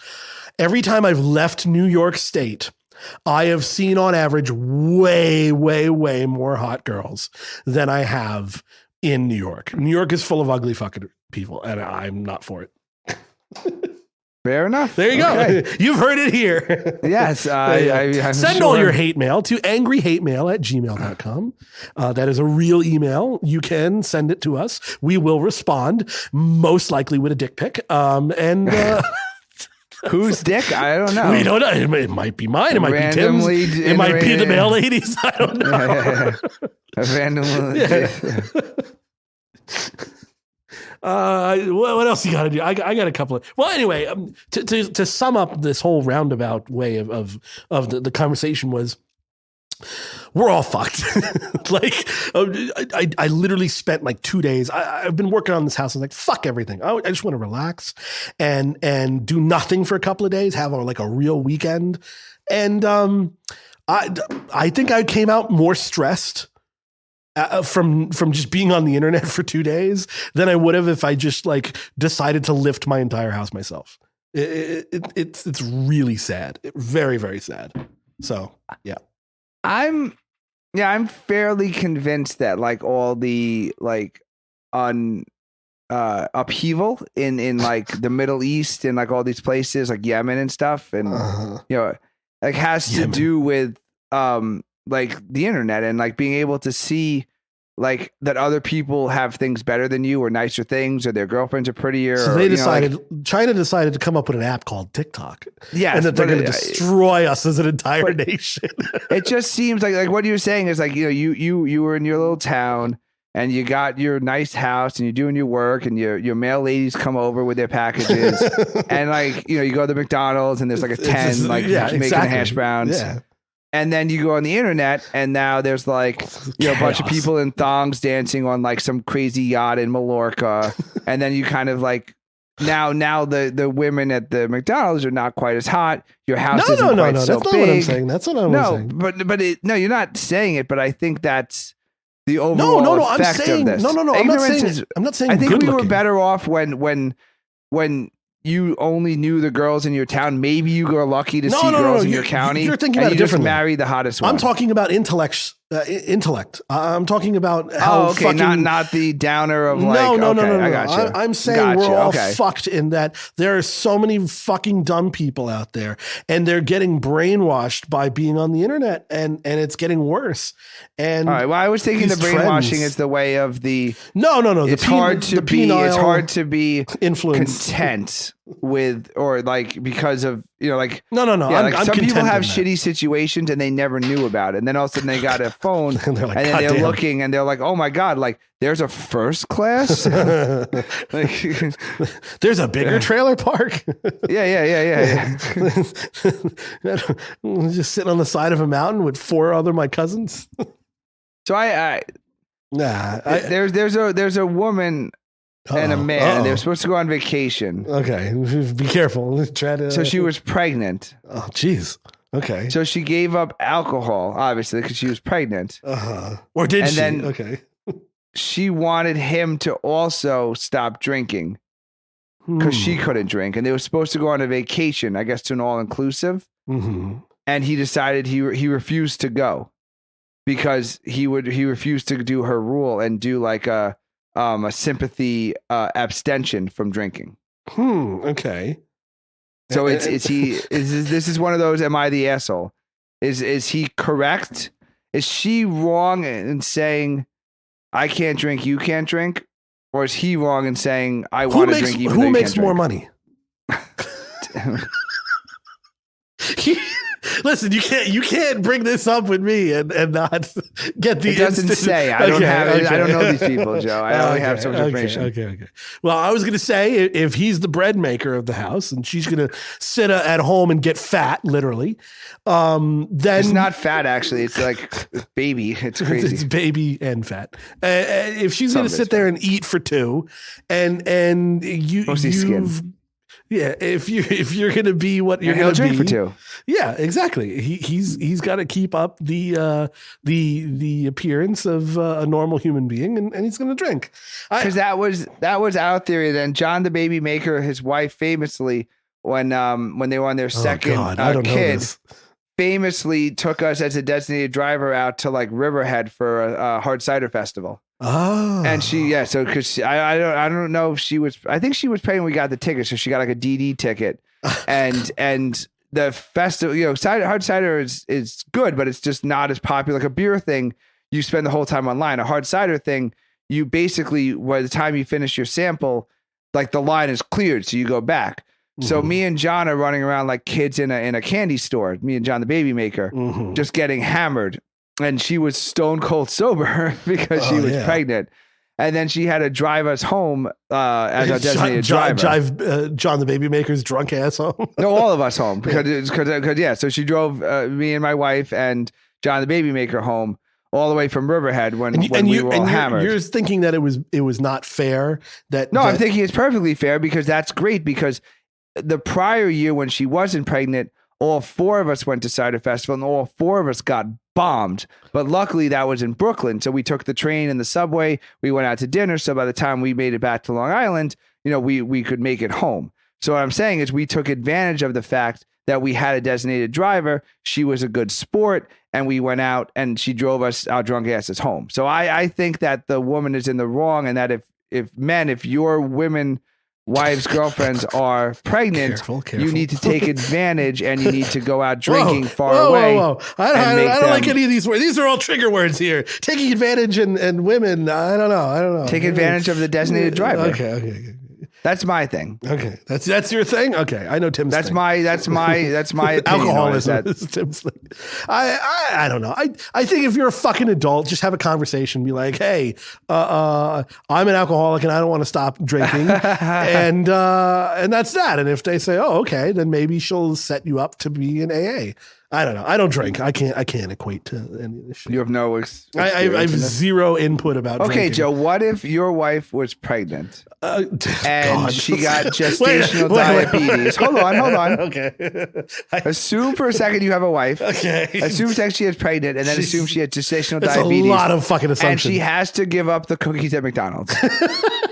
Every time I've left New York State, I have seen on average way, way, way more hot girls than I have in New York. New York is full of ugly fucking people, and I'm not for it. Fair enough. There you go. You've heard it here. Yes. Send all your hate mail to angryhatemail@gmail.com. That is a real email. You can send it to us. We will respond, most likely with a dick pic. Whose dick? I don't know. We don't know. It might be mine. It might be Tim's. It might be the mail ladies. I don't know. Randomly. What else you got to do? I got a couple of. Well, anyway, to sum up this whole roundabout way of the conversation was, we're all fucked. I literally spent like 2 days. I've been working on this house. I'm like, fuck everything. I just want to relax and do nothing for a couple of days. Have a real weekend. And I think I came out more stressed from just being on the internet for 2 days than I would have if I just decided to lift my entire house myself. It's really sad. Very, very sad. So yeah. I'm fairly convinced that like all the like upheaval in like the Middle East and like all these places like Yemen and stuff, and you know, like has to do with like the internet and like being able to see like that other people have things better than you or nicer things or their girlfriends are prettier. So they decided, China decided to come up with an app called TikTok. Yeah, and that they're going to destroy us as an entire nation. It just seems like what you're saying is like, you know, you were in your little town and you got your nice house and you're doing your work and your mail ladies come over with their packages and like, you know, you go to McDonald's and there's like a 10 making hash browns. Yeah. And then you go on the internet and now there's like, you know, a bunch of people in thongs dancing on like some crazy yacht in Mallorca. And then you kind of like, now the women at the McDonald's are not quite as hot. Your house isn't quite so big. That's not what I'm saying. That's what I'm saying. But you're not saying it, but I think that's the overall effect of this. I'm not saying I think we were better off when you only knew the girls in your town. Maybe you were lucky to see girls in your county. You're thinking about it differently. Marry the hottest one. I'm talking about intellect. I'm talking about how not the downer of like. No. I got you. I'm saying we're all fucked in that there are so many fucking dumb people out there, and they're getting brainwashed by being on the internet, and it's getting worse. And all right, well, I was thinking the brainwashing is the way of the. No. It's hard to be influenced, content with or like because of like no. Yeah, like some people have shitty situations and they never knew about it, and then all of a sudden they got a phone and they're looking and they're like, oh my god, like there's a first class, like, there's a bigger trailer park. Yeah. Just sitting on the side of a mountain with 4 other my cousins. So there's a woman and a man, and they were supposed to go on vacation. Okay, be careful. So she was pregnant. Oh, jeez. Okay. So she gave up alcohol, obviously, because she was pregnant. Or did she? Then okay. She wanted him to also stop drinking because she couldn't drink, and they were supposed to go on a vacation, I guess, to an all-inclusive. Mm-hmm. And he decided he refused to go because he refused to do her rule and do like a sympathy abstention from drinking. Okay. So this is one of those, am I the asshole? Is he correct? Is she wrong in saying I can't drink, you can't drink? Or is he wrong in saying I want to drink even though you can't drink? Who makes more money? Listen, you can't bring this up with me and not get the. It doesn't say. I don't know these people, Joe. I only have so much information. Okay. Well, I was going to say if he's the bread maker of the house and she's going to sit at home and get fat, literally, then it's not fat. Actually, it's like baby. It's crazy. It's baby and fat. If she's going to sit there and eat for 2, and you've. Yeah, if you're gonna be what you're gonna drink be for 2. Yeah, exactly. He's got to keep up the appearance of a normal human being, and he's gonna drink. Because that was our theory. Then John the baby maker, his wife, famously when they were on their second kid, famously took us as a designated driver out to like Riverhead for a hard cider festival. Oh, and so because I don't know if she was, I think she was paying. We got the ticket, so she got like a DD ticket, and the festival, hard cider is good, but it's just not as popular. Like a beer thing, you spend the whole time online. A hard cider thing, you basically by the time you finish your sample, like the line is cleared, so you go back. Mm-hmm. So me and John are running around like kids in a candy store. Me and John the baby maker, just getting hammered. And she was stone cold sober because she was pregnant. And then she had to drive us home as our designated driver. Drive John the baby maker's drunk ass home? No, all of us home. Because so she drove me and my wife and John the baby maker home all the way from Riverhead when we were all hammered. You're thinking that it was not fair? I'm thinking it's perfectly fair because that's great because the prior year when she wasn't pregnant, all 4 of us went to Cider Festival and all 4 of us got bombed. But luckily that was in Brooklyn. So we took the train and the subway. We went out to dinner. So by the time we made it back to Long Island, we could make it home. So what I'm saying is we took advantage of the fact that we had a designated driver. She was a good sport, and we went out and she drove us, our drunk asses, home. So I think that the woman is in the wrong, and that if your women, wives, girlfriends are pregnant, careful. You need to take advantage, and you need to go out drinking far away. Whoa. I don't like any of these words. These are all trigger words here. Taking advantage and women. I don't know. Take advantage of the designated driver. Okay. That's my thing. Okay, that's your thing. Okay, I know Tim's. That's thing. my opinion. Alcoholism is Tim's thing. I don't know. I think if you're a fucking adult, just have a conversation. Be like, hey, I'm an alcoholic and I don't want to stop drinking, and that's that. And if they say, oh, okay, then maybe she'll set you up to be an AA. I don't know. I don't drink. I can't equate to any of this shit. You have no I have zero input about drinking. Okay, Joe, what if your wife was pregnant and she got gestational diabetes? Hold on. Okay. Assume for a second you have a wife. Okay. Assume for a second she is pregnant, and then assume she has gestational diabetes. That's a lot of fucking assumptions. And she has to give up the cookies at McDonald's.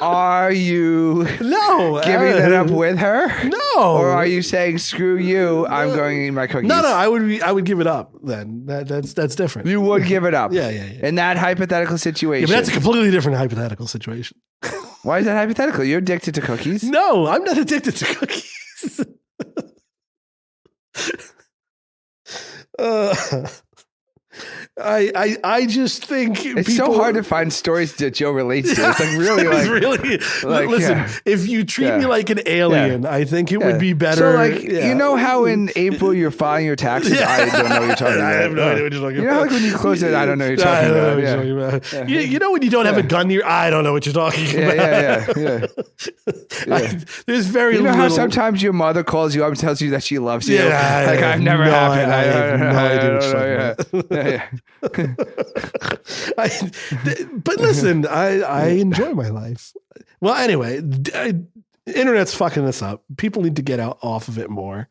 Are you giving that up with her? No. Or are you saying, screw you, I'm going to eat my cookies? No, I would give it up then. That's different. You would give it up. Yeah. In that hypothetical situation. Yeah, but that's a completely different hypothetical situation. Why is that hypothetical? You're addicted to cookies? No, I'm not addicted to cookies. I just think it's so hard to find stories that Joe relates to. It's like really listen, if you treat me like an alien, I think it would be better. So you know how in April you're filing your taxes? I don't know what you're talking about. I have no idea what you're talking about. You know, like when you close it, I don't know what you're talking about. You know when you don't have a gun near, I don't know what you're talking about. Yeah. There's very little. You know how sometimes your mother calls you up and tells you that she loves you? Yeah, like I've never happened. I have no idea what you're talking about. But listen, I enjoy my life. Well, anyway, internet's fucking this up. People need to get out off of it more.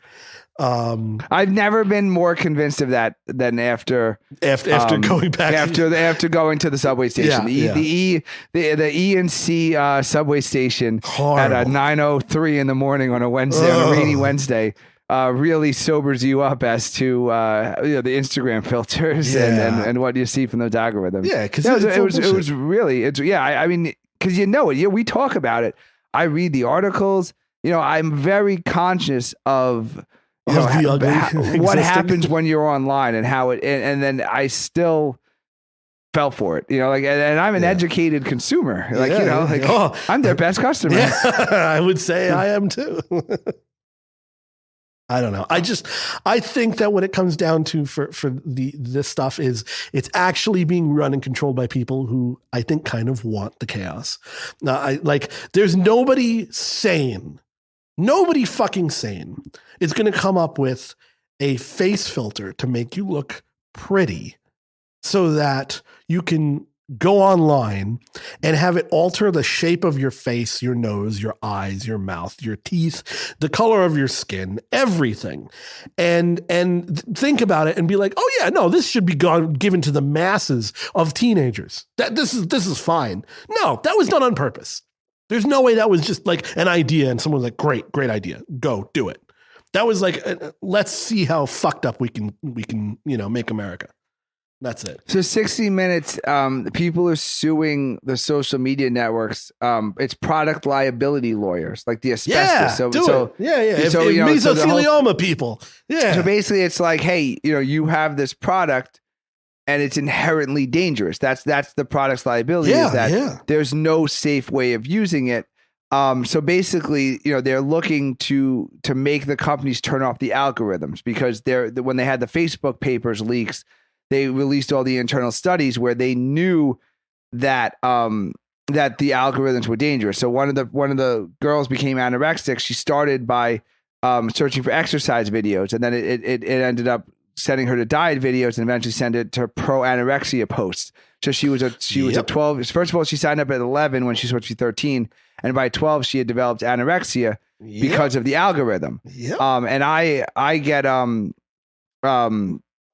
I've never been more convinced of that than after going back after going to the subway station. The E and C subway station at 9:03 in the morning on a Wednesday, on a rainy Wednesday. Really sobers you up as to the Instagram filters and what you see from those algorithms. Yeah, because it was really I mean, because we talk about it. I read the articles. I'm very conscious of what happens when you're online and how it and then I still fell for it, and I'm an educated consumer. I'm their best customer. Yeah, I would say I am too. I don't know. I think that when it comes down to for this stuff it's actually being run and controlled by people who I think kind of want the chaos. There's nobody fucking sane is going to come up with a face filter to make you look pretty so that you can go online and have it alter the shape of your face, your nose, your eyes, your mouth, your teeth, the color of your skin, everything. And think about it and be like, oh yeah, no, this should be given to the masses of teenagers. This is fine. No, that was done on purpose. There's no way that was just like an idea and someone was like, great idea. Go do it. That was like, let's see how fucked up we can, make America. That's it. So 60 Minutes, people are suing the social media networks. It's product liability lawyers, like the asbestos. Mesothelioma people. Yeah. So basically it's like, hey, you have this product and it's inherently dangerous. That's the product's liability is that there's no safe way of using it. So basically, they're looking to make the companies turn off the algorithms because when they had the Facebook papers leaks, they released all the internal studies where they knew that that the algorithms were dangerous. So one of the girls became anorexic. She started by searching for exercise videos, and then it ended up sending her to diet videos, and eventually sent it to pro anorexia posts. So she was at 12. First of all, she signed up at 11 when she was supposed to be 13, and by 12 she had developed anorexia because of the algorithm. Yep. And I get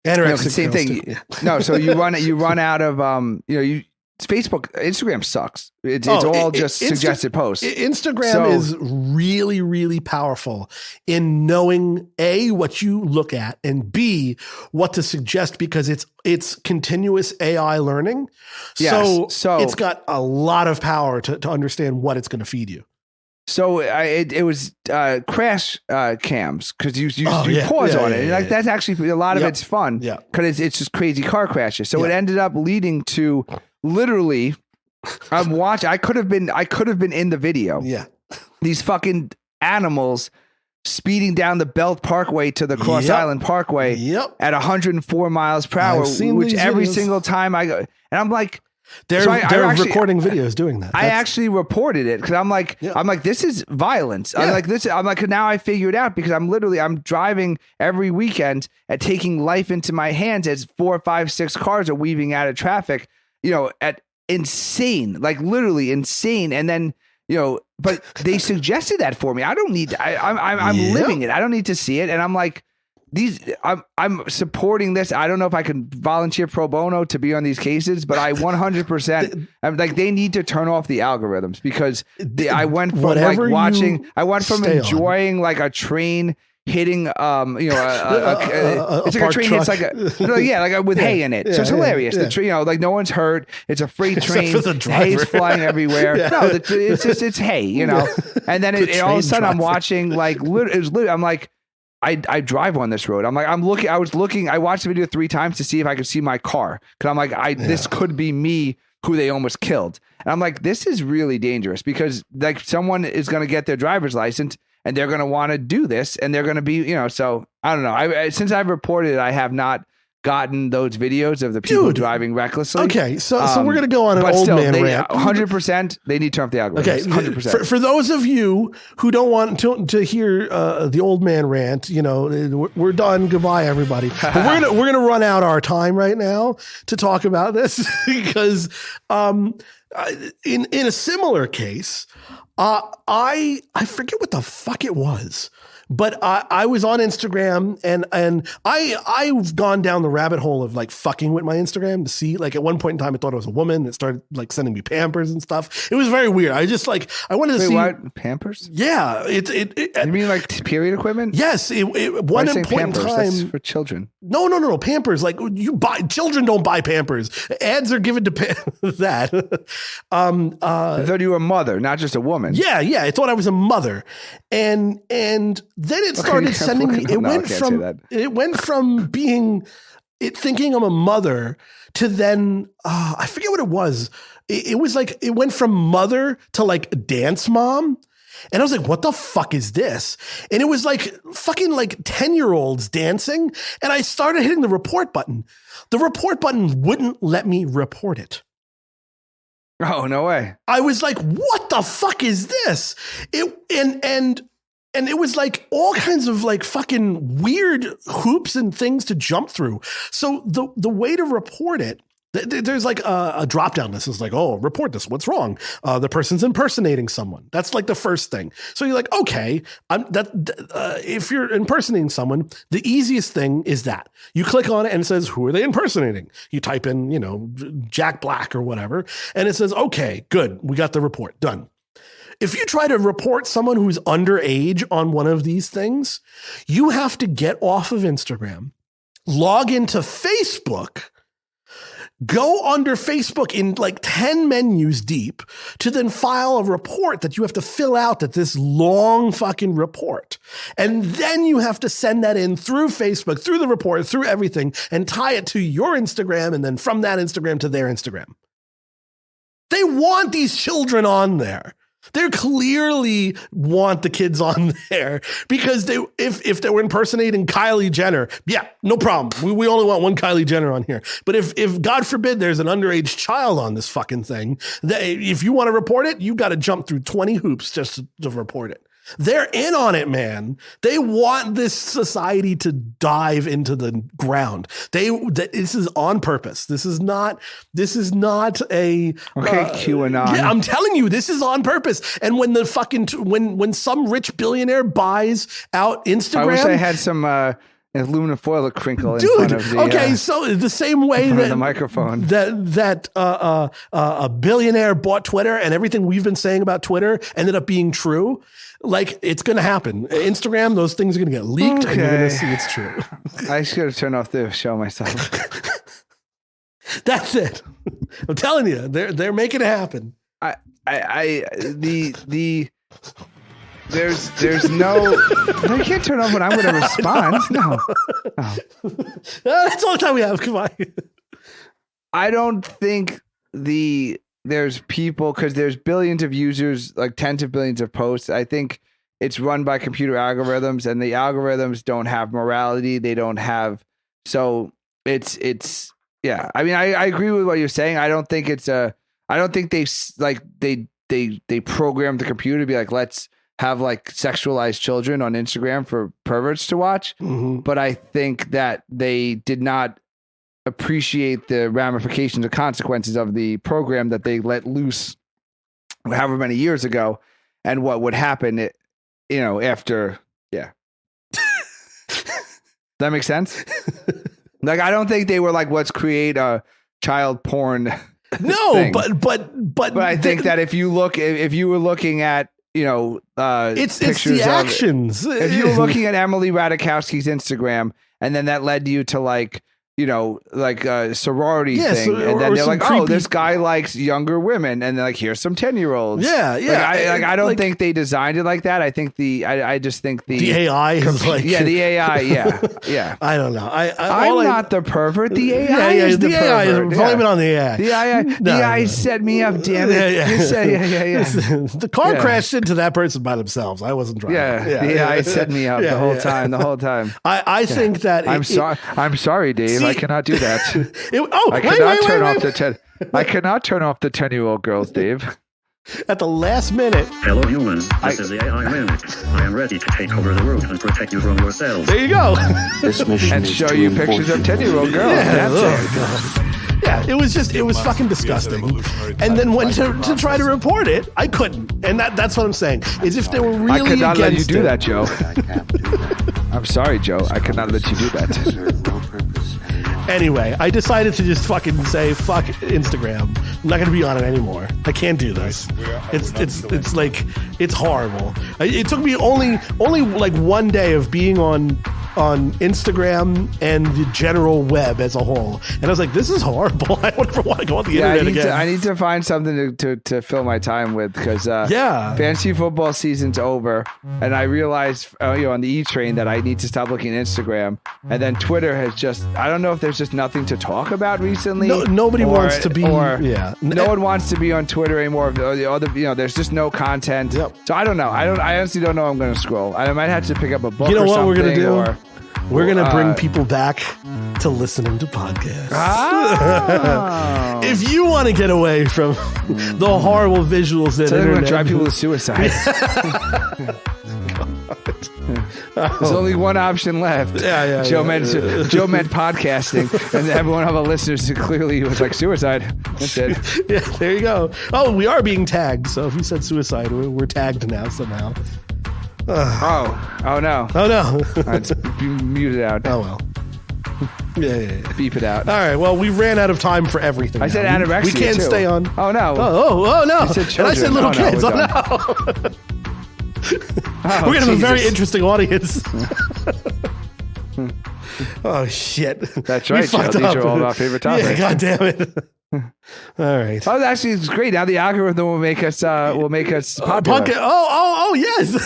Anorexic same thing. No, so you run out of Instagram sucks. It's all just suggested posts. Instagram is really, really powerful in knowing A, what you look at, and B, what to suggest, because it's continuous AI learning. Yes. So it's got a lot of power to understand what it's going to feed you. So it was crash cams, because you pause on it. And like that's actually a lot of it's fun. Yeah, because it's just crazy car crashes. So it ended up leading to literally, I could have been in the video. Yeah, these fucking animals speeding down the Belt Parkway to the Cross Island Parkway at 104 miles per hour, which every single time I go, and I'm like. They're actually recording videos doing that. I actually reported it because I'm like, this is violence. I'm like, now I figure it out because I'm driving every weekend and taking life into my hands as 4, 5, 6 cars are weaving out of traffic, at insane, like literally insane. And then, but they suggested that for me. I don't need, I'm living it. I don't need to see it. And I'm like, I'm supporting this. I don't know if I can volunteer pro bono to be on these cases, but I 100%. I'm like, they need to turn off the algorithms because I went from enjoying like a train hitting, it's like a train hits like with hay in it. So it's hilarious. The train, like no one's hurt. It's a freight train. Hay's flying everywhere. No, it's hay, and then all of a sudden I'm watching like, I'm like, I drive on this road. I watched the video 3 times to see if I could see my car. Cause I'm like, this could be me who they almost killed. And I'm like, this is really dangerous because like someone is going to get their driver's license and they're going to want to do this and they're going to be, so I don't know. Since I've reported it, I have not gotten those videos of the people driving recklessly. Okay, so we're going to go on an old man rant. 100%, they need to turn off the algorithms. Okay, 100%. For those of you who don't want to hear the old man rant, we're done. Goodbye, everybody. But we're gonna run out our time right now to talk about this because in a similar case, I forget what the fuck it was. But I was on Instagram and I've gone down the rabbit hole of like fucking with my Instagram to see, like at one point in time, I thought it was a woman that started like sending me Pampers and stuff. It was very weird. I just like, I wanted to see. What? Pampers? Yeah. You mean like period equipment? Yes. One point in time. That's for children. No. Pampers. Like children don't buy Pampers. Ads are given to that. I thought you were a mother, not just a woman. Yeah. I thought I was a mother. And then it started sending me. It went from being thinking I'm a mother to then I forget what it was. It was like it went from mother to like dance mom, and I was like, "What the fuck is this?" And it was like fucking like 10-year-olds dancing, and I started hitting the report button. The report button wouldn't let me report it. Oh, no way! I was like, "What the fuck is this?" And it was like all kinds of like fucking weird hoops and things to jump through. So the way to report it, there's like a drop down list. It's like, oh, report this. What's wrong? The person's impersonating someone. That's like the first thing. So you're like, okay, if you're impersonating someone, the easiest thing is that you click on it and it says, who are they impersonating? You type in, Jack Black or whatever. And it says, okay, good. We got the report done. If you try to report someone who's underage on one of these things, you have to get off of Instagram, log into Facebook, go under Facebook in like 10 menus deep to then file a report that you have to fill out, that this long fucking report. And then you have to send that in through Facebook, through the report, through everything, and tie it to your Instagram, and then from that Instagram to their Instagram. They want these children on there. They clearly want the kids on there because if they were impersonating Kylie Jenner, yeah, no problem. We only want one Kylie Jenner on here. But if God forbid there's an underage child on this fucking thing, if you want to report it, you got to jump through 20 hoops just to report it. They're in on it, man. They want this society to dive into the ground. This is on purpose. This is not a QAnon. Yeah, I'm telling you, this is on purpose. And when the fucking when some rich billionaire buys out Instagram, I wish I had some aluminum foil crinkle in front of the so the same way that the microphone that a billionaire bought Twitter and everything we've been saying about Twitter ended up being true. Like, it's going to happen. Instagram, those things are going to get leaked and you're going to see it's true. I should have turned off the show myself. That's it. I'm telling you, they're making it happen. There's no, I can't turn off when I'm going to respond. No. That's all the time we have. Come on. I don't think there's people, because there's billions of users, like tens of billions of posts. I think it's run by computer algorithms, and the algorithms don't have morality. They don't have, so it's yeah. I mean, I agree with what you're saying. I don't think I don't think they programmed the computer to be like, let's have like sexualized children on Instagram for perverts to watch. Mm-hmm. But I think that they did not appreciate the ramifications and consequences of the program that they let loose however many years ago, and what would happen, after. Yeah. That makes sense? Like, I don't think they were like, let's create a child porn. No, thing. but I think that if you were looking at, it's the actions. If you were looking at Emily Ratajkowski's Instagram, and then that led you to like a sorority thing, and then they're like, oh, this guy likes younger women, and they're like, here's some 10-year-olds. Yeah. I don't think they designed it like that. I think I just think the AI is like, the AI, yeah. I don't know. I'm not the pervert. The AI is the AI pervert. Blame it on the AI. The AI set me up. Damn it. You said, yeah. The car crashed into that person by themselves. I wasn't driving. The AI set me up the whole time. I think that I'm sorry, Dave. I cannot do that. I cannot turn off the 10-year-old girls, Dave. At the last minute. Hello, humans. This is the AI man. I am ready to take over the world and protect you from yourselves. There you go. This mission and show you pictures of 10-year-old girls. Yeah, it was fucking disgusting. And then went to try to report it, I couldn't. And that's what I'm saying. Is if they were really against it. I could not let you do that, Joe. I'm sorry, Joe. I could not let you do that. Anyway, I decided to just fucking say fuck Instagram. I'm not going to be on it anymore. I can't do this. It's like, it's horrible. It took me only like one day of being on Instagram and the general web as a whole, and I was like, this is horrible. I don't ever want to go on the internet again. I need to find something to fill my time with, because fantasy football season's over, and I realized on the E train that I need to stop looking at Instagram, and then Twitter has just, I don't know if there's just nothing to talk about recently. Nobody wants to be. No one wants to be on Twitter anymore. There's just no content. Yep. So I don't know. I honestly don't know. I'm going to scroll. I might have to pick up a book. You know or what something, we're going to do? We're going to bring people back to listening to podcasts. Oh. If you want to get away from the horrible visuals that they're going to drive people to suicide. There's only one option left. Joe meant podcasting, and every one of our listeners clearly was like suicide. That's it. Yeah, there you go. Oh, we are being tagged. So if we said suicide, we're tagged now somehow. Oh no. It's muted out. Oh well. Yeah. Beep it out. All right. Well, we ran out of time for everything. I said anorexia. We can't stay on. Oh no. Oh no. I said children. And I said little kids. We're gonna have a very interesting audience. Oh shit. That's right, Joe. These are all of our favorite topics. Yeah, God damn it. All right. Oh, actually, it's great. Now the algorithm will make us popular. Oh, yes.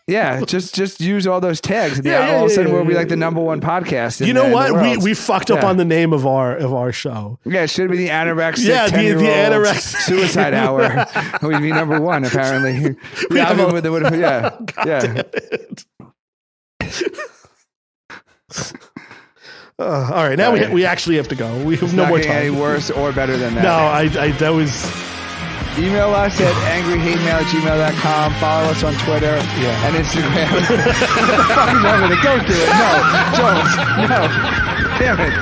Yeah, just use all those tags. And all of a sudden we'll be like the number one podcast. You know what? We fucked up on the name of our show. Yeah, it should be the Anorexic. Yeah, the Anorexic Suicide Hour. We'd be number one apparently. All right, now we actually have to go. We have no more time. Any worse or better than that? No, that was. Email us at angryhatemail@gmail.com. Follow us on Twitter and Instagram. What the fuck is wrong with it? Don't do it. No, Jones. No. Damn it.